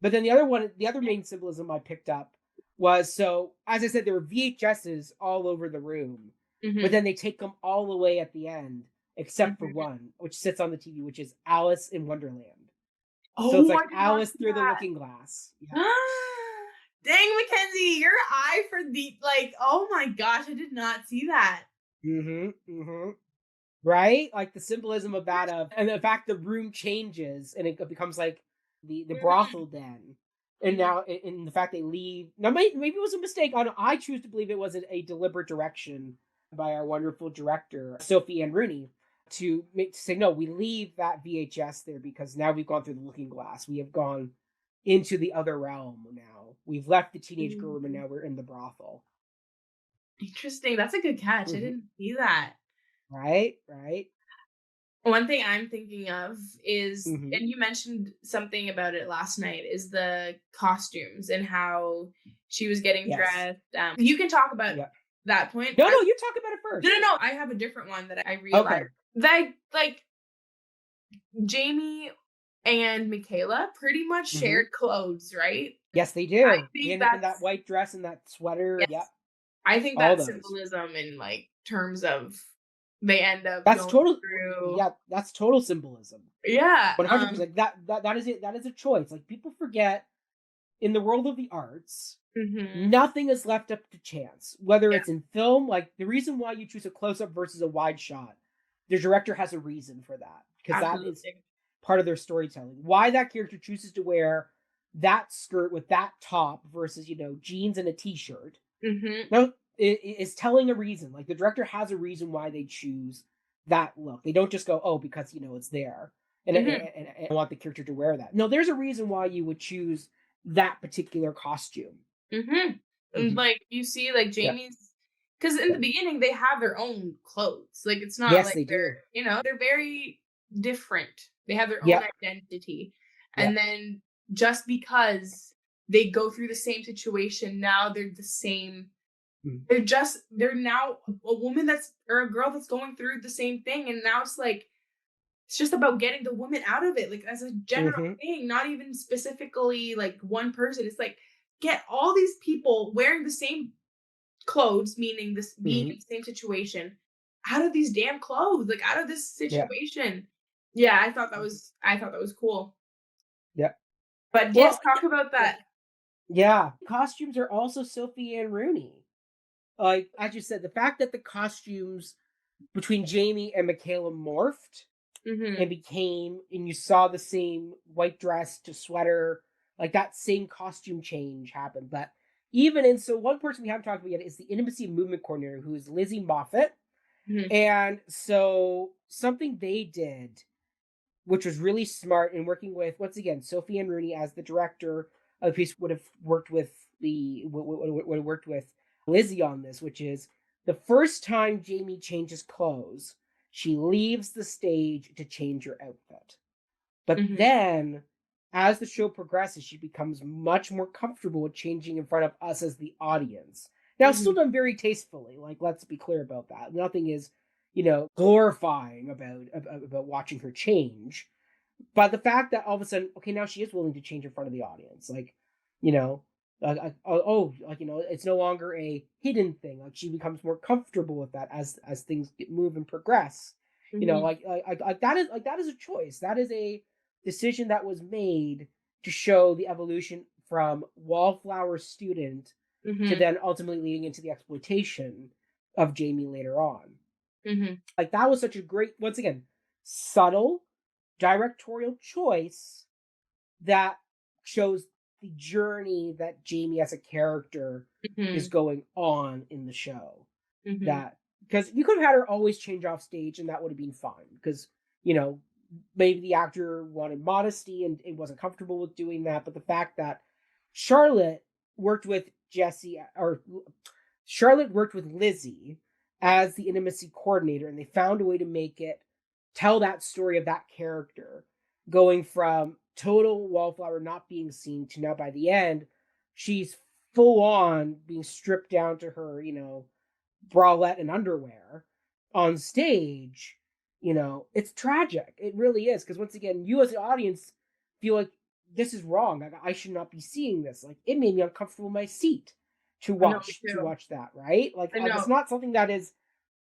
But then the other main symbolism I picked up was, so as I said, there were VHSs all over the room, but Mm-hmm. then they take them all away at the end, except for Mm-hmm. one, which sits on the TV, which is Alice in Wonderland. So it's Oh, I like did not Alice see through the Looking Glass. Yeah. that. Dang, Mackenzie, your eye for the like. Oh my gosh, I did not see that. Mm-hmm. Mm-hmm. Right? Like the symbolism of that, and the fact the room changes and it becomes like the Mm-hmm. brothel den. And now in the fact they leave, now maybe it was a mistake. I choose to believe it was a deliberate direction by our wonderful director Sophie Ann Rooney to say no, we leave that VHS there because now we've gone through the Looking Glass. We have gone into the other realm now. We've left the teenage girl room and Mm-hmm. now we're in the brothel. Interesting. That's a good catch. I Hmm. didn't see that. Right? Right? One thing I'm thinking of is, Hmm. and you mentioned something about it last night, is the costumes and how she was getting Yes. dressed. You can talk about Yeah. that point. No, no, you talk about it No, no, first. no. I have a different one that I realized Okay. that like Jamie and Michaela pretty much Hmm. shared clothes, right? Yes, they I do. They think end up in that that's white dress and that sweater. yes. Yep, I think all that's those. symbolism in like terms of they end up That's going total. through. Yeah, that's total symbolism. Yeah. 100%. That is it. That is a choice. Like people forget in the world of the arts, Mhm. nothing is left up to chance. Whether Yeah, it's in film, like the reason why you choose a close up versus a wide shot, the director has a reason for that because that is absolutely. part of their storytelling. Why that character chooses to wear that skirt with that top versus jeans and a t-shirt. Mhm. No, is telling a reason. Like the director has a reason why they choose that look. They don't just go, oh, because it's there, Mhm. and I want the character to wear that. No, there's a reason why you would choose that particular costume. Mhm. And Hmm. like you see like Yeah, Jamie's cuz in the beginning they have their own clothes. Like it's not yes, like they they're, do. they're very different. They have their own Yep, identity. And yep. then just because they go through the same situation, now they're the same. Mm-hmm. They're now a woman that's or a girl that's going through the same thing, and now it's just about getting the woman out of it, like as a general Mm-hmm. thing, not even specifically like one person. It's like get all these people wearing the same clothes, meaning this being Mm-hmm. in the same situation, out of these damn clothes, like out of this Yeah. situation. Yeah, I thought that was cool. Yeah. But yes, Well, talk about yeah. that. Yeah. Costumes are also Sophie Ann Rooney. Like as you said, the fact that the costumes between Jamie and Michaela morphed and Mhm. you saw the same white dress to sweater, like that same costume change happened. But so one person we haven't talked about yet is the intimacy movement coordinator, who is Lizzie Moffat. Mhm. And so something they did, which was really smart in working with, once again, Sophie Ann Rooney as the director of the piece, would have worked with would have worked with Lizzie on this, which is the first time Jamie changes clothes, she leaves the stage to change her outfit. But Mhm. then, as the show progresses, she becomes much more comfortable with changing in front of us as the audience. Now, it's still Mhm. done very tastefully. Like, let's be clear about that. Nothing is, glorifying about watching her change. But the fact that all of a sudden, okay, now she is willing to change in front of the audience, like, you know, like it's no longer a hidden thing. Like she becomes more comfortable with that as things move and progress. Mhm. That is a choice. That is a decision that was made to show the evolution from wallflower student to Mhm. then ultimately leading into the exploitation of Jamie later on. Mhm. Like that was such a great, once again, subtle directorial choice that shows the journey that Jamie as a character is Mhm. going on in the show. Mhm. That because you could have had her always change off stage and that would have been fine because you know maybe the actor wanted modesty and it wasn't comfortable with doing that. But the fact that Charlotte worked with Jesse or Charlotte worked with Lizzie as the intimacy coordinator, and they found a way to make it tell that story of that character, going from total wallflower not being seen to now by the end, she's full on being stripped down to her, bralette and underwear on stage. It's tragic. It really is. Because once again, you as the audience feel like this is wrong. Like, I should not be seeing this. Like, it made me uncomfortable in my seat. to I know, to too. watch that, right? Like I know. it's not something that is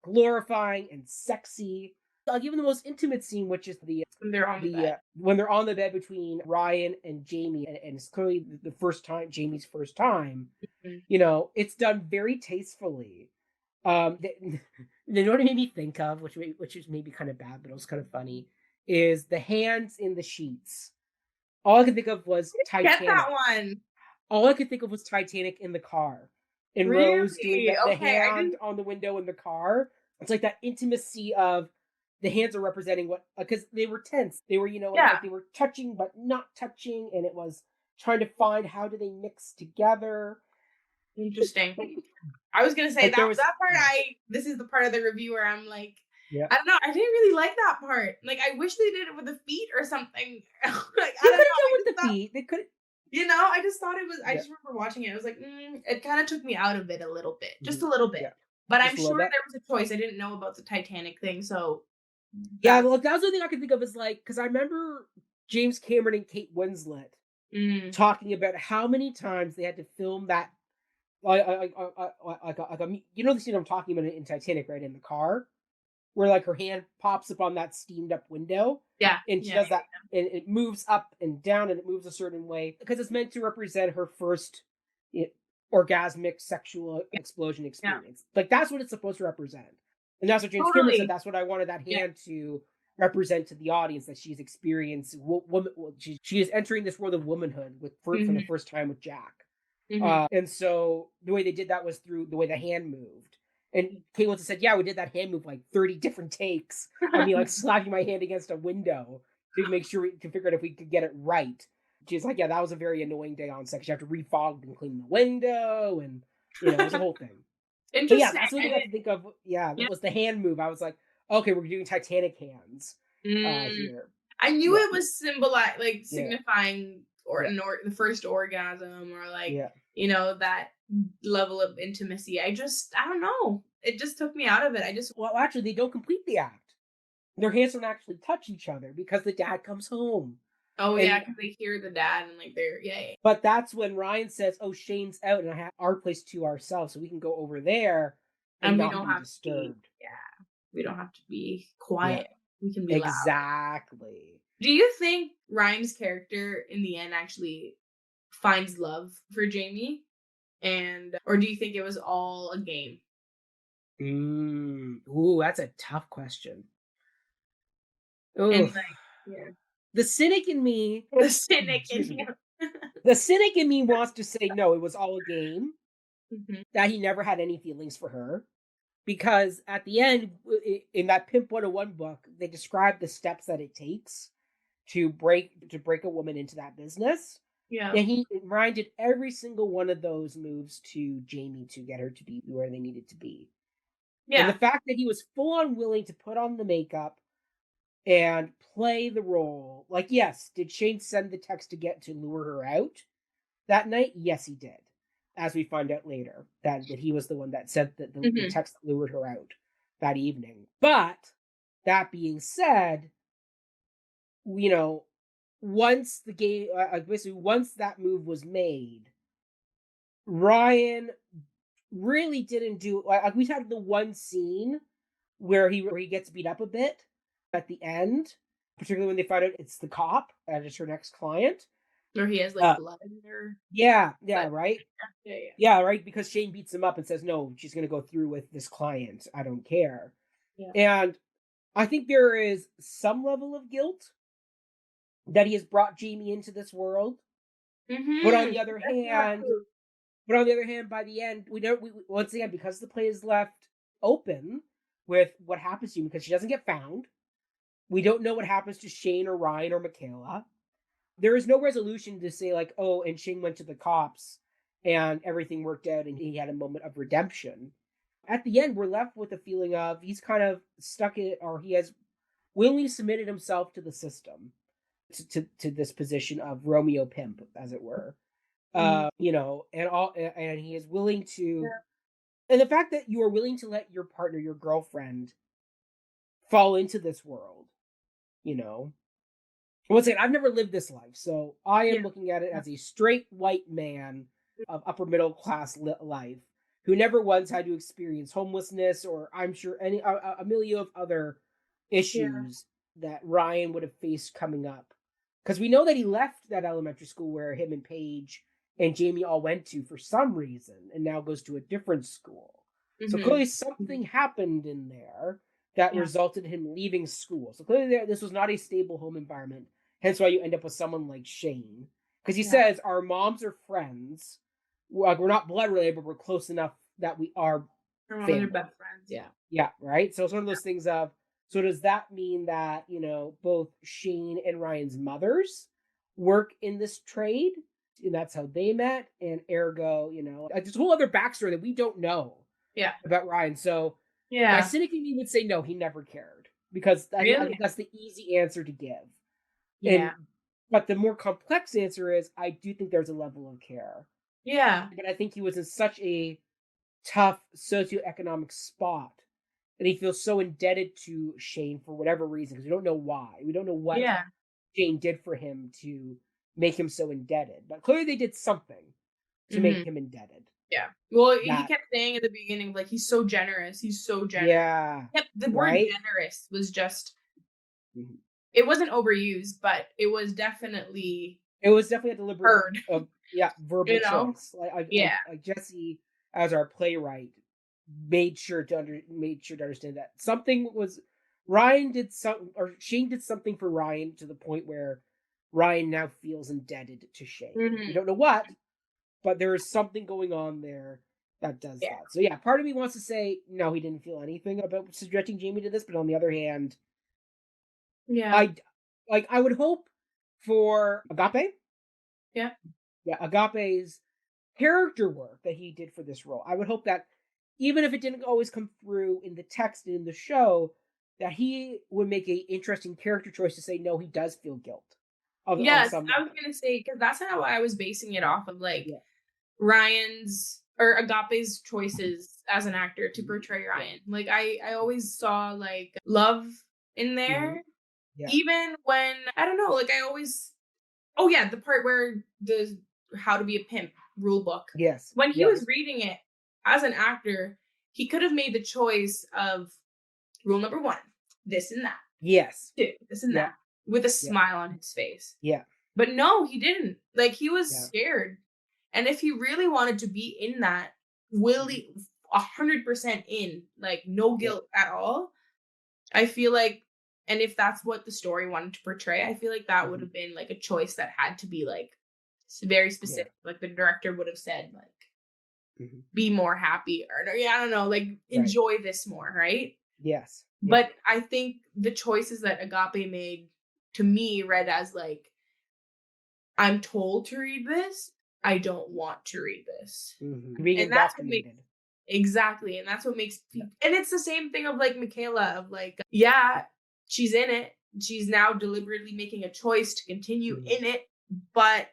glorifying and sexy. Like even the most intimate scene, which is When they're on the bed. when they're on the bed between Ryan and Jamie, and it's clearly the first time, Jamie's first time. Mhm. You know, it's done very tastefully. You know what it made me think of, which is maybe kind of bad, but it was kind of funny, is the hands in the sheets. All I could think of was Get that Titanic. one. All I could think of was Titanic in the car. And Rose doing Really? the Okay, I hand didn't. on the window in the car. It's like that intimacy of the hands are representing what, because they were tense. They were, Yeah, like they were touching but not touching, and it was trying to find how do they mix together. interesting. I was gonna say Like there that was, that part. yeah, This is the part of the review where I'm like, yeah. I don't know. I didn't really like that part. Like, I wish they did it with the feet or something. Like, I They don't could have know. I done with just the thought, feet. They could. I just thought it was. I Yeah. just remember watching it. I was like, it kind of took me out of it a little bit, just Mhm. a little bit. Yeah. But I'm Just a little sure bit. there was a choice. I didn't know about the Titanic thing, so Yeah, that's well, that was the thing I could think of is like, because I remember James Cameron and Kate Winslet mm, talking about how many times they had to film that. You know the scene I'm talking about in Titanic, right? In the car, where like her hand pops up on that steamed up window, yeah, and she yeah, does that, and it moves up and down, and it moves a certain way because it's meant to represent her first orgasmic sexual explosion yeah. experience. Like that's what it's supposed to represent, and that's what James Cameron said. Totally. That's what I wanted that Yeah. hand to represent to the audience, that she's experienced woman. She is entering this world of womanhood for the Hmm. first time with Jack. Hmm. And so the way they did that was through the way the hand moved. And Kate Winslet said, "Yeah, we did that hand move like 30 different takes of me like slapping my hand against a window to make sure we could figure out if we could get it right." She's like, "Yeah, that was a very annoying day on set. You have to refog and clean the window, and it was a whole thing." But yeah, Interesting. that's what I thing I didn't. could think of. Yeah, Yeah. that was the hand move. I was like, okay, we're doing Titanic hands Mm. here. I knew Yeah, it was symbolize like yeah, signifying yeah, the first orgasm or like yeah. that level of intimacy. I don't know. It just took me out of it. I just Well, actually, they don't complete the act. Their hands don't actually touch each other because the dad comes home. oh yeah, And because they hear the dad and like they're yeah. but that's when Ryan says, "Oh, Shane's out, and I have our place to ourselves, so we can go over there and And we not don't be have to be disturbed." we don't have to be Yeah, quiet. We can be loud. exactly. Do you think Ryan's character in the end actually finds love for Jamie? And or do you think it was all a game? Ooh, that's a tough question. And Ooh, like yeah. the cynic in me, The cynic in excuse me, him. the cynic in me wants to say no, it was all a game. Mhm. That he never had any feelings for her. Because at the end, in that Pimp 101 book, they describe the steps that it takes to break a woman into that business. Yeah. And Ryan did every single one of those moves to Jamie to get her to be where they needed to be. And the Yeah. fact that he was full on willing to put on the makeup and play the role, like, yes, did Shane send the text to lure her out that night? Yes, he did. As we find out later, that he was the one that sent the Mhm. text that lured her out that evening. But that being said, you know, once the game, basically, once that move was made, Ryan really didn't do. Like we had the one scene where he gets beat up a bit at the end, particularly when they find out it's the cop and it's her next client. Or he has like Uh, blood or yeah, yeah, blood. right. Yeah, yeah. Yeah, right. Because Shane beats him up and says, "No, she's going to go through with this client. I don't care." Yeah. And I think there is some level of guilt that he has brought Jamie into this world. But on Mhm. the other That's not hand, true. by the end, we don't. Once again, because the play is left open with what happens to you, because she doesn't get found. We don't know what happens to Shane or Ryan or Michaela. There is no resolution to say like, "Oh, and Shane went to the cops and everything worked out and he had a moment of redemption." At the end, we're left with a feeling of he's kind of stuck in, or he has willingly submitted himself to the system, to this position of Romeo Pimp, as it were. Mhm. And he is willing to, Yeah. and the fact that you are willing to let your partner, your girlfriend, fall into this world, you know. Once again, I've never lived this life, so I Yeah. am looking at it as a straight white man of upper middle class life who never once had to experience homelessness or I'm sure any a million of other Yeah. issues that Ryan would have faced coming up. Because we know that he left that elementary school where him and Paige and Jamie all went to for some reason and now goes to a different school. So Mm-hmm. clearly something happened in there that Yeah. resulted in him leaving school. So clearly this was not a stable home environment. Hence why you end up with someone like Shane. Because he Yeah. says our moms are friends. Like, we're not blood related, but we're close enough that we are Her mom and her family. best friends. Yeah. Yeah, right. So it's one of those things of so does that mean that, both Shane and Ryan's mothers work in this trade? And that's how they met. And ergo, there's a whole other backstory that we don't know Yeah. about Ryan. So my Yeah. cynic in me would say no, he never cared. Because I Really? think that's the easy answer to give. Yeah. And but the more complex answer is I do think there's a level of care. Yeah. But I think he was in such a tough socioeconomic spot and he feels so indebted to Shane for whatever reason because we don't know why. We don't know what Yeah. Shane did for him to make him so indebted. But clearly they did something to make Mm-hmm. him indebted. Yeah. Well, he That kept saying at the beginning, like, he's so generous. He's so generous. yeah, Yep. The word right? generous was just, Mhm. it wasn't overused, but it was definitely It was definitely a deliberate heard, verbal you know? choice. Like Yeah. Jesse as our playwright made sure to understand that something was Ryan did some or Shane did something for Ryan to the point where Ryan now feels indebted to Shane. We Mm-hmm. don't know what, but there is something going on there that does Yeah. that. So yeah, part of me wants to say no, he didn't feel anything about subjecting Jamie to this, but on the other hand, Yeah. I I would hope for Agape, Yeah. yeah, Agape's character work that he did for this role. I would hope that even if it didn't always come through in the text and in the show, that he would make a interesting character choice to say no, he does feel guilt on Yes. some I was level. going to say, because that's how I was basing it off of, like, Yeah, Ryan's or Agape's choices as an actor to portray yeah, Ryan. Like, I always saw, like, love in hmm there. yeah, Even when, I don't know, like, I always, oh yeah, the part where the How to Be a Pimp rule book, yes, when he was yes, reading it as an actor, he could have made the choice of rule number one, this and that, yes, two, this and yeah, that, with a yeah, smile on his face. yeah, But no, he didn't. Like, he was yeah, scared. And if he really wanted to be in that, mhm, Willie 100% in, like, no yeah, guilt at all, I feel like, and if that's what the story wanted to portray, I feel like that would mhm, have been like a choice that had to be like very yeah, specific. Like the director would have said, like, mhm, be more happy or yeah, I don't know, like right, enjoy this more, right? yes, yeah, But I think the choices that Agape made to me read as like, I'm told to read this. I don't want to read this. being And that's what makes indoctrinated. exactly. And that's what makes Yeah, and it's the same thing of like Michaela of like, yeah, she's in it. She's now deliberately making a choice to continue mhm, in it, but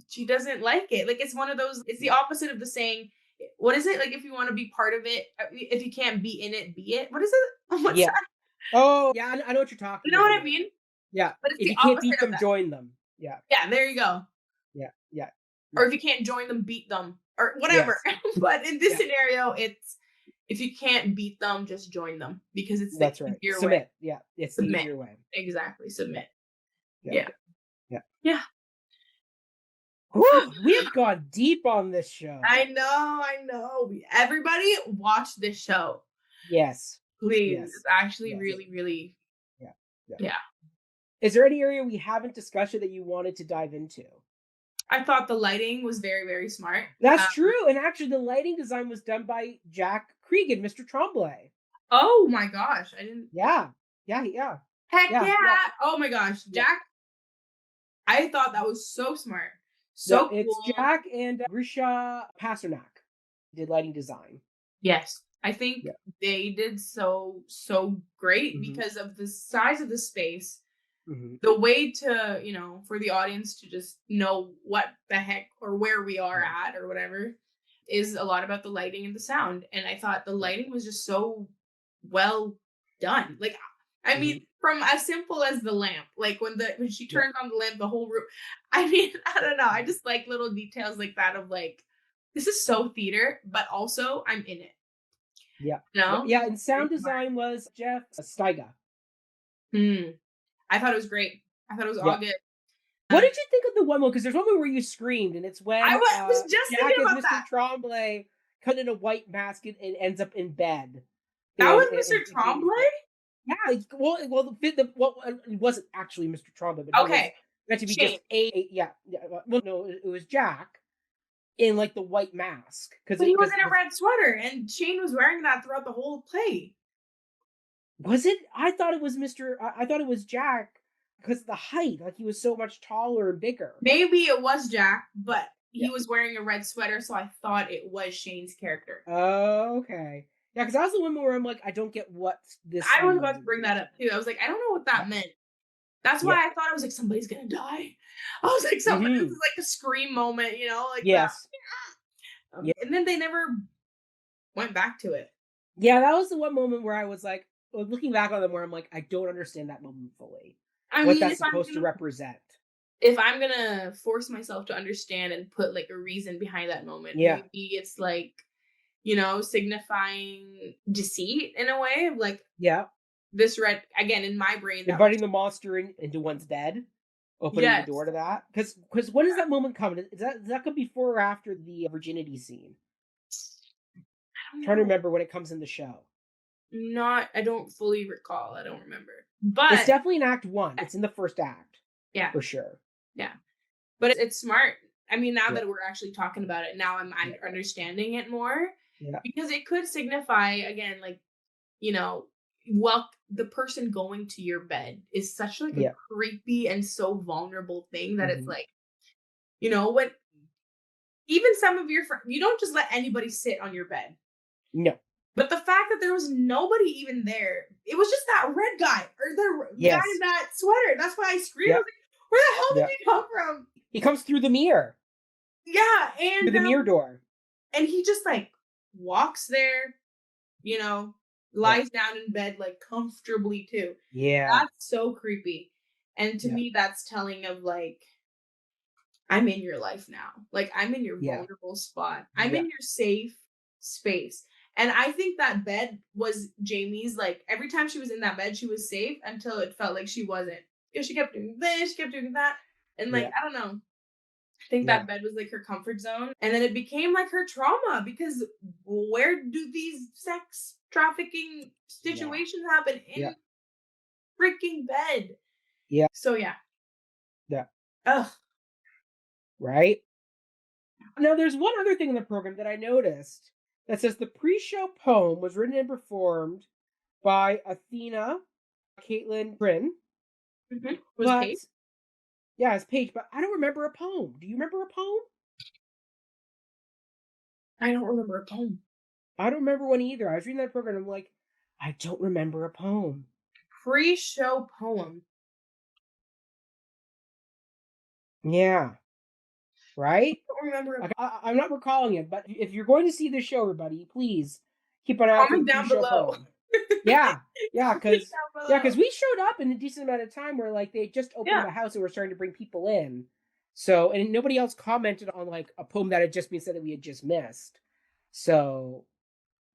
she doesn't like it. Like it's one of those, it's the yeah, opposite of the saying, what is it? Like if you want to be part of it, if you can't be in it, be it. What is it? What's yeah. that? Oh, yeah, I know what you're You talking know what I about. mean? Yeah, But it's if the you can't beat opposite of them, that. join them. Yeah, Yeah, there you go. yeah, yeah, Or yeah, if you can't join them, beat them or whatever. yes, But in this yeah, scenario, it's if you can't beat them, just join them because it's the that's right. easier way. Submit. Yeah, it's the Submit. easier way. Exactly. Yeah, Submit. yeah, Yeah. yeah. Yeah. Whew, we have gone deep on this show. I know. I know. Everybody watch this show. Yes, Please. It's yes, actually yes, really, really, yeah, yeah. yeah. Is there any area we haven't discussed yet that you wanted to dive into? I thought the lighting was very, very smart. That's true. And actually, the lighting design was done by Jack Cregan, Mr. Tremblay. Oh my gosh. I didn't. Yeah, yeah, yeah, Heck yeah, yeah. yeah, Oh my gosh. yeah. Jack, I thought that was so smart. Yeah, So it's cool. Jack and Grisha Pasternak did lighting design. Yes. I think Yeah. they did so great hmm because of the size of the space. hmm The way to, for the audience to just know what the heck or where we are Yeah. at or whatever is a lot about the lighting and the sound. And I thought the Yeah. lighting was just so well done. Like, I mean, from as simple as the lamp, like when she turns on the lamp, the whole room. I mean, I don't know. I just like little details like that of like, this is so theater, but also I'm in it. Yeah. You know? Yeah, and sound design was Jeff Steiger. Hmm. I thought it was great. I thought it was all Yeah. good. What did you think of the one moment? Because there's one moment where you screamed, and it's I when was just Jack thinking as about Mr. that. Tremblay cut in a white mask and ends up in bed. That And, was and, Mr. and Jamie's Tremblay? like, yeah, it wasn't actually Mr. Tremblay, but he was Okay. meant to be Shane. just well, no, it was Jack in like the white mask But he was in a red sweater, and Shane was wearing that throughout the whole play. was it? I thought it was I thought it was Jack because of the height, like he was so much taller and bigger. Maybe it was Jack, but he Yeah. was wearing a red sweater, so I thought it was Shane's character. Oh, okay. Yeah, because I was the one where I'm like, I don't get what this. I was about to bring that up too. I was like, I don't know what that Yeah. meant. That's why I thought I was like, somebody's gonna die. I was like, somebody, this is like a scream moment, you know, like Yes. that. Yeah. And then they never went back to it. Yeah, that was the one moment where I was like, looking back on them, where I'm like, I don't understand that moment fully. I What mean, that's supposed to represent. if I'm gonna force myself to understand and put like a reason behind that moment, Yeah. maybe it's like, you know, signifying deceit in a way of like Yeah. this red again in my brain. Inviting the monster into one's bed, opening the door to that. Because when does that moment come? Is that come before or after the virginity scene? I'm trying to remember when it comes in the show. I don't fully recall. I don't remember. But it's definitely in Act 1. It's in the first act. Yeah. For sure. Yeah. But it's smart. I mean, now that we're actually talking about it, now I'm understanding it more. Yeah. Because it could signify, again, like, you know, the person going to your bed is such like a creepy and so vulnerable thing that it's like, you know, when even some of your friends, you don't just let anybody sit on your bed. No. But the fact that there was nobody even there, it was just that red guy or the guy in that sweater. That's why I screamed. I was like, where the hell did he come from? He comes through the mirror. Yeah, and through the mirror door. And he just like walks there, you know, lies down in bed like comfortably too. Yeah. That's so creepy. And to me, that's telling of like, I'm in your life now. Like I'm in your vulnerable spot. I'm in your safe space. And I think that bed was Jamie's, like every time she was in that bed, she was safe until it felt like she wasn't. Because she kept doing this, she kept doing that. And like, I don't know. I think that bed was like her comfort zone. And then it became like her trauma because where do these sex trafficking situations happen? In freaking bed. Yeah. So yeah. Yeah. Ugh. Right? Now there's one other thing in the program that I noticed that says the pre-show poem was written and performed by Athena Caitlin Trin. Was Paige? Yeah, it's Paige, but I don't remember a poem. Do you remember a poem? I don't remember a poem. I don't remember one either. I was reading that program and I'm like, I don't remember a poem. Pre-show poem. Yeah. Right? I don't remember. I'm not recalling it, but if you're going to see this show, everybody, please keep an eye out for the pre-show poem. Yeah, because we showed up in a decent amount of time where like they just opened the house and were starting to bring people in. So, and nobody else commented on like a poem that had just been said that we had just missed. So,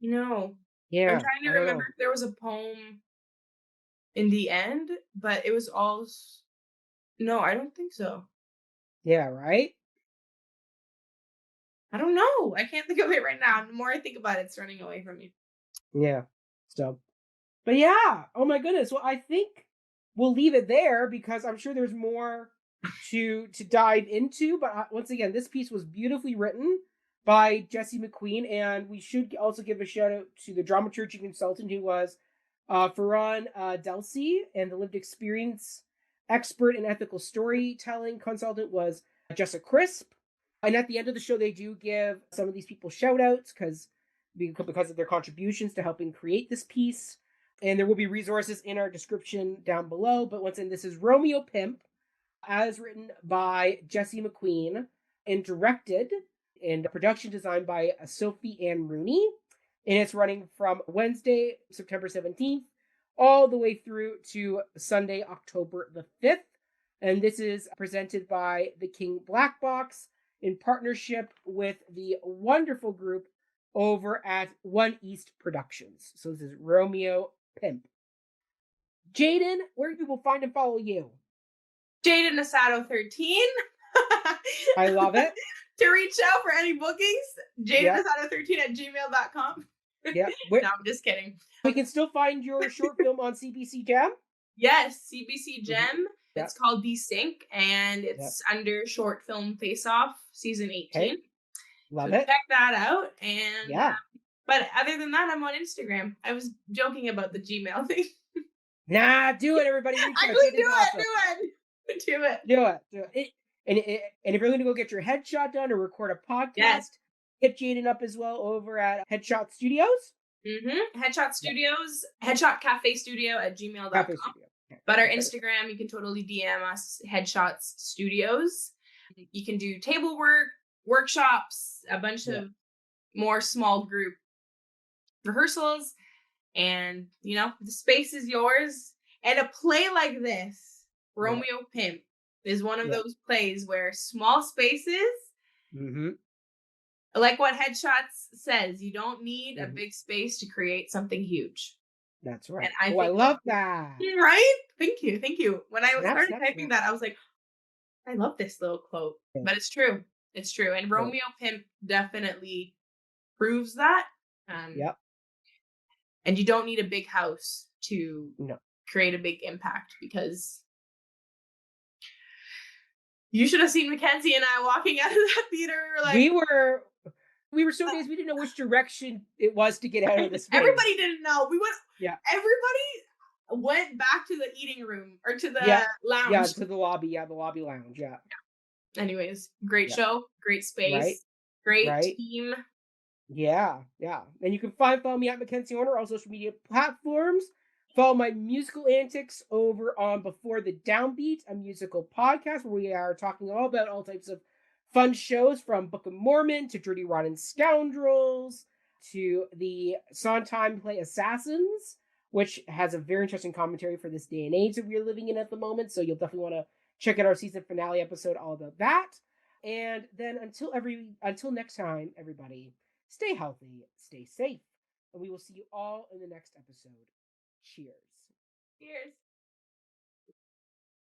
no. Yeah. I'm trying to remember if there was a poem in the end, but it was all. No, I don't think so. Yeah, right? I don't know. I can't think of it right now. The more I think about it, it's running away from me. Yeah. So, but yeah. Oh my goodness. Well, I think we'll leave it there because I'm sure there's more to dive into. But once again, this piece was beautifully written by Jesse McQueen, and we should also give a shout out to the dramaturgy consultant who was Ferran Delcy, and the lived experience expert and ethical storytelling consultant was Jessica Crisp. And at the end of the show, they do give some of these people shout outs because of their contributions to helping create this piece. And there will be resources in our description down below. But once again, this is Romeo Pimp, as written by Jesse McQueen and directed and production designed by Sophie Ann Rooney. And it's running from Wednesday, September 17th all the way through to Sunday, October the 5th. And this is presented by the King Black Box in partnership with the wonderful group over at One East Productions. So this is Romeo Pimp. Jadyn, where do people find and follow you? Jadyn Nasato 13. I love it. To reach out for any bookings, Yeah. jadynnasato13@gmail.com. Yeah. No, I'm just kidding. We can still find your short film on CBC Gem. Yes, CBC Gem. Mm-hmm. Yep. It's called Desync, and it's under Short Film Face Off, season 18. Okay. Love so it. Check that out. And yeah. But other than that, I'm on Instagram. I was joking about the Gmail thing. Nah, do it, everybody. Actually, do it. And if you're going to go get your headshot done or record a podcast, hit Jadyn up as well over at Headshot Studios. Headshot Studios, Headshot Cafe Studio at gmail.com. Cafe Studio. Okay. But our Instagram, you can totally DM us, Headshots Studios. You can do table work, workshops, a bunch of more small group rehearsals. And, the space is yours. And a play like this, Romeo Pimp, is one of those plays where small spaces, like what Headshots says, you don't need a big space to create something huge. That's right. And I love that. Right? Thank you. When I started typing that, I was like, I love this little quote. Yeah. But it's true. It's true. And Romeo Pimp definitely proves that. And you don't need a big house to create a big impact, because you should have seen Mackenzie and I walking out of that theater. Like, we were so dazed we didn't know which direction it was to get out of this. Everybody didn't know. Everybody went back to the eating room or to the lounge. Yeah, to the lobby. Yeah, the lobby lounge. Yeah. Anyways, great show, great space, great team. Yeah. And you can follow me at Mackenzie on all social media platforms. Follow my musical antics over on Before the Downbeat, a musical podcast where we are talking all about all types of fun shows, from Book of Mormon to Dirty Rotten Scoundrels to the Sondheim play Assassins, which has a very interesting commentary for this day and age that we're living in at the moment. So you'll definitely want to check out our season finale episode all about that. And then until next time, everybody, stay healthy, stay safe, and we will see you all in the next episode. Cheers. Cheers.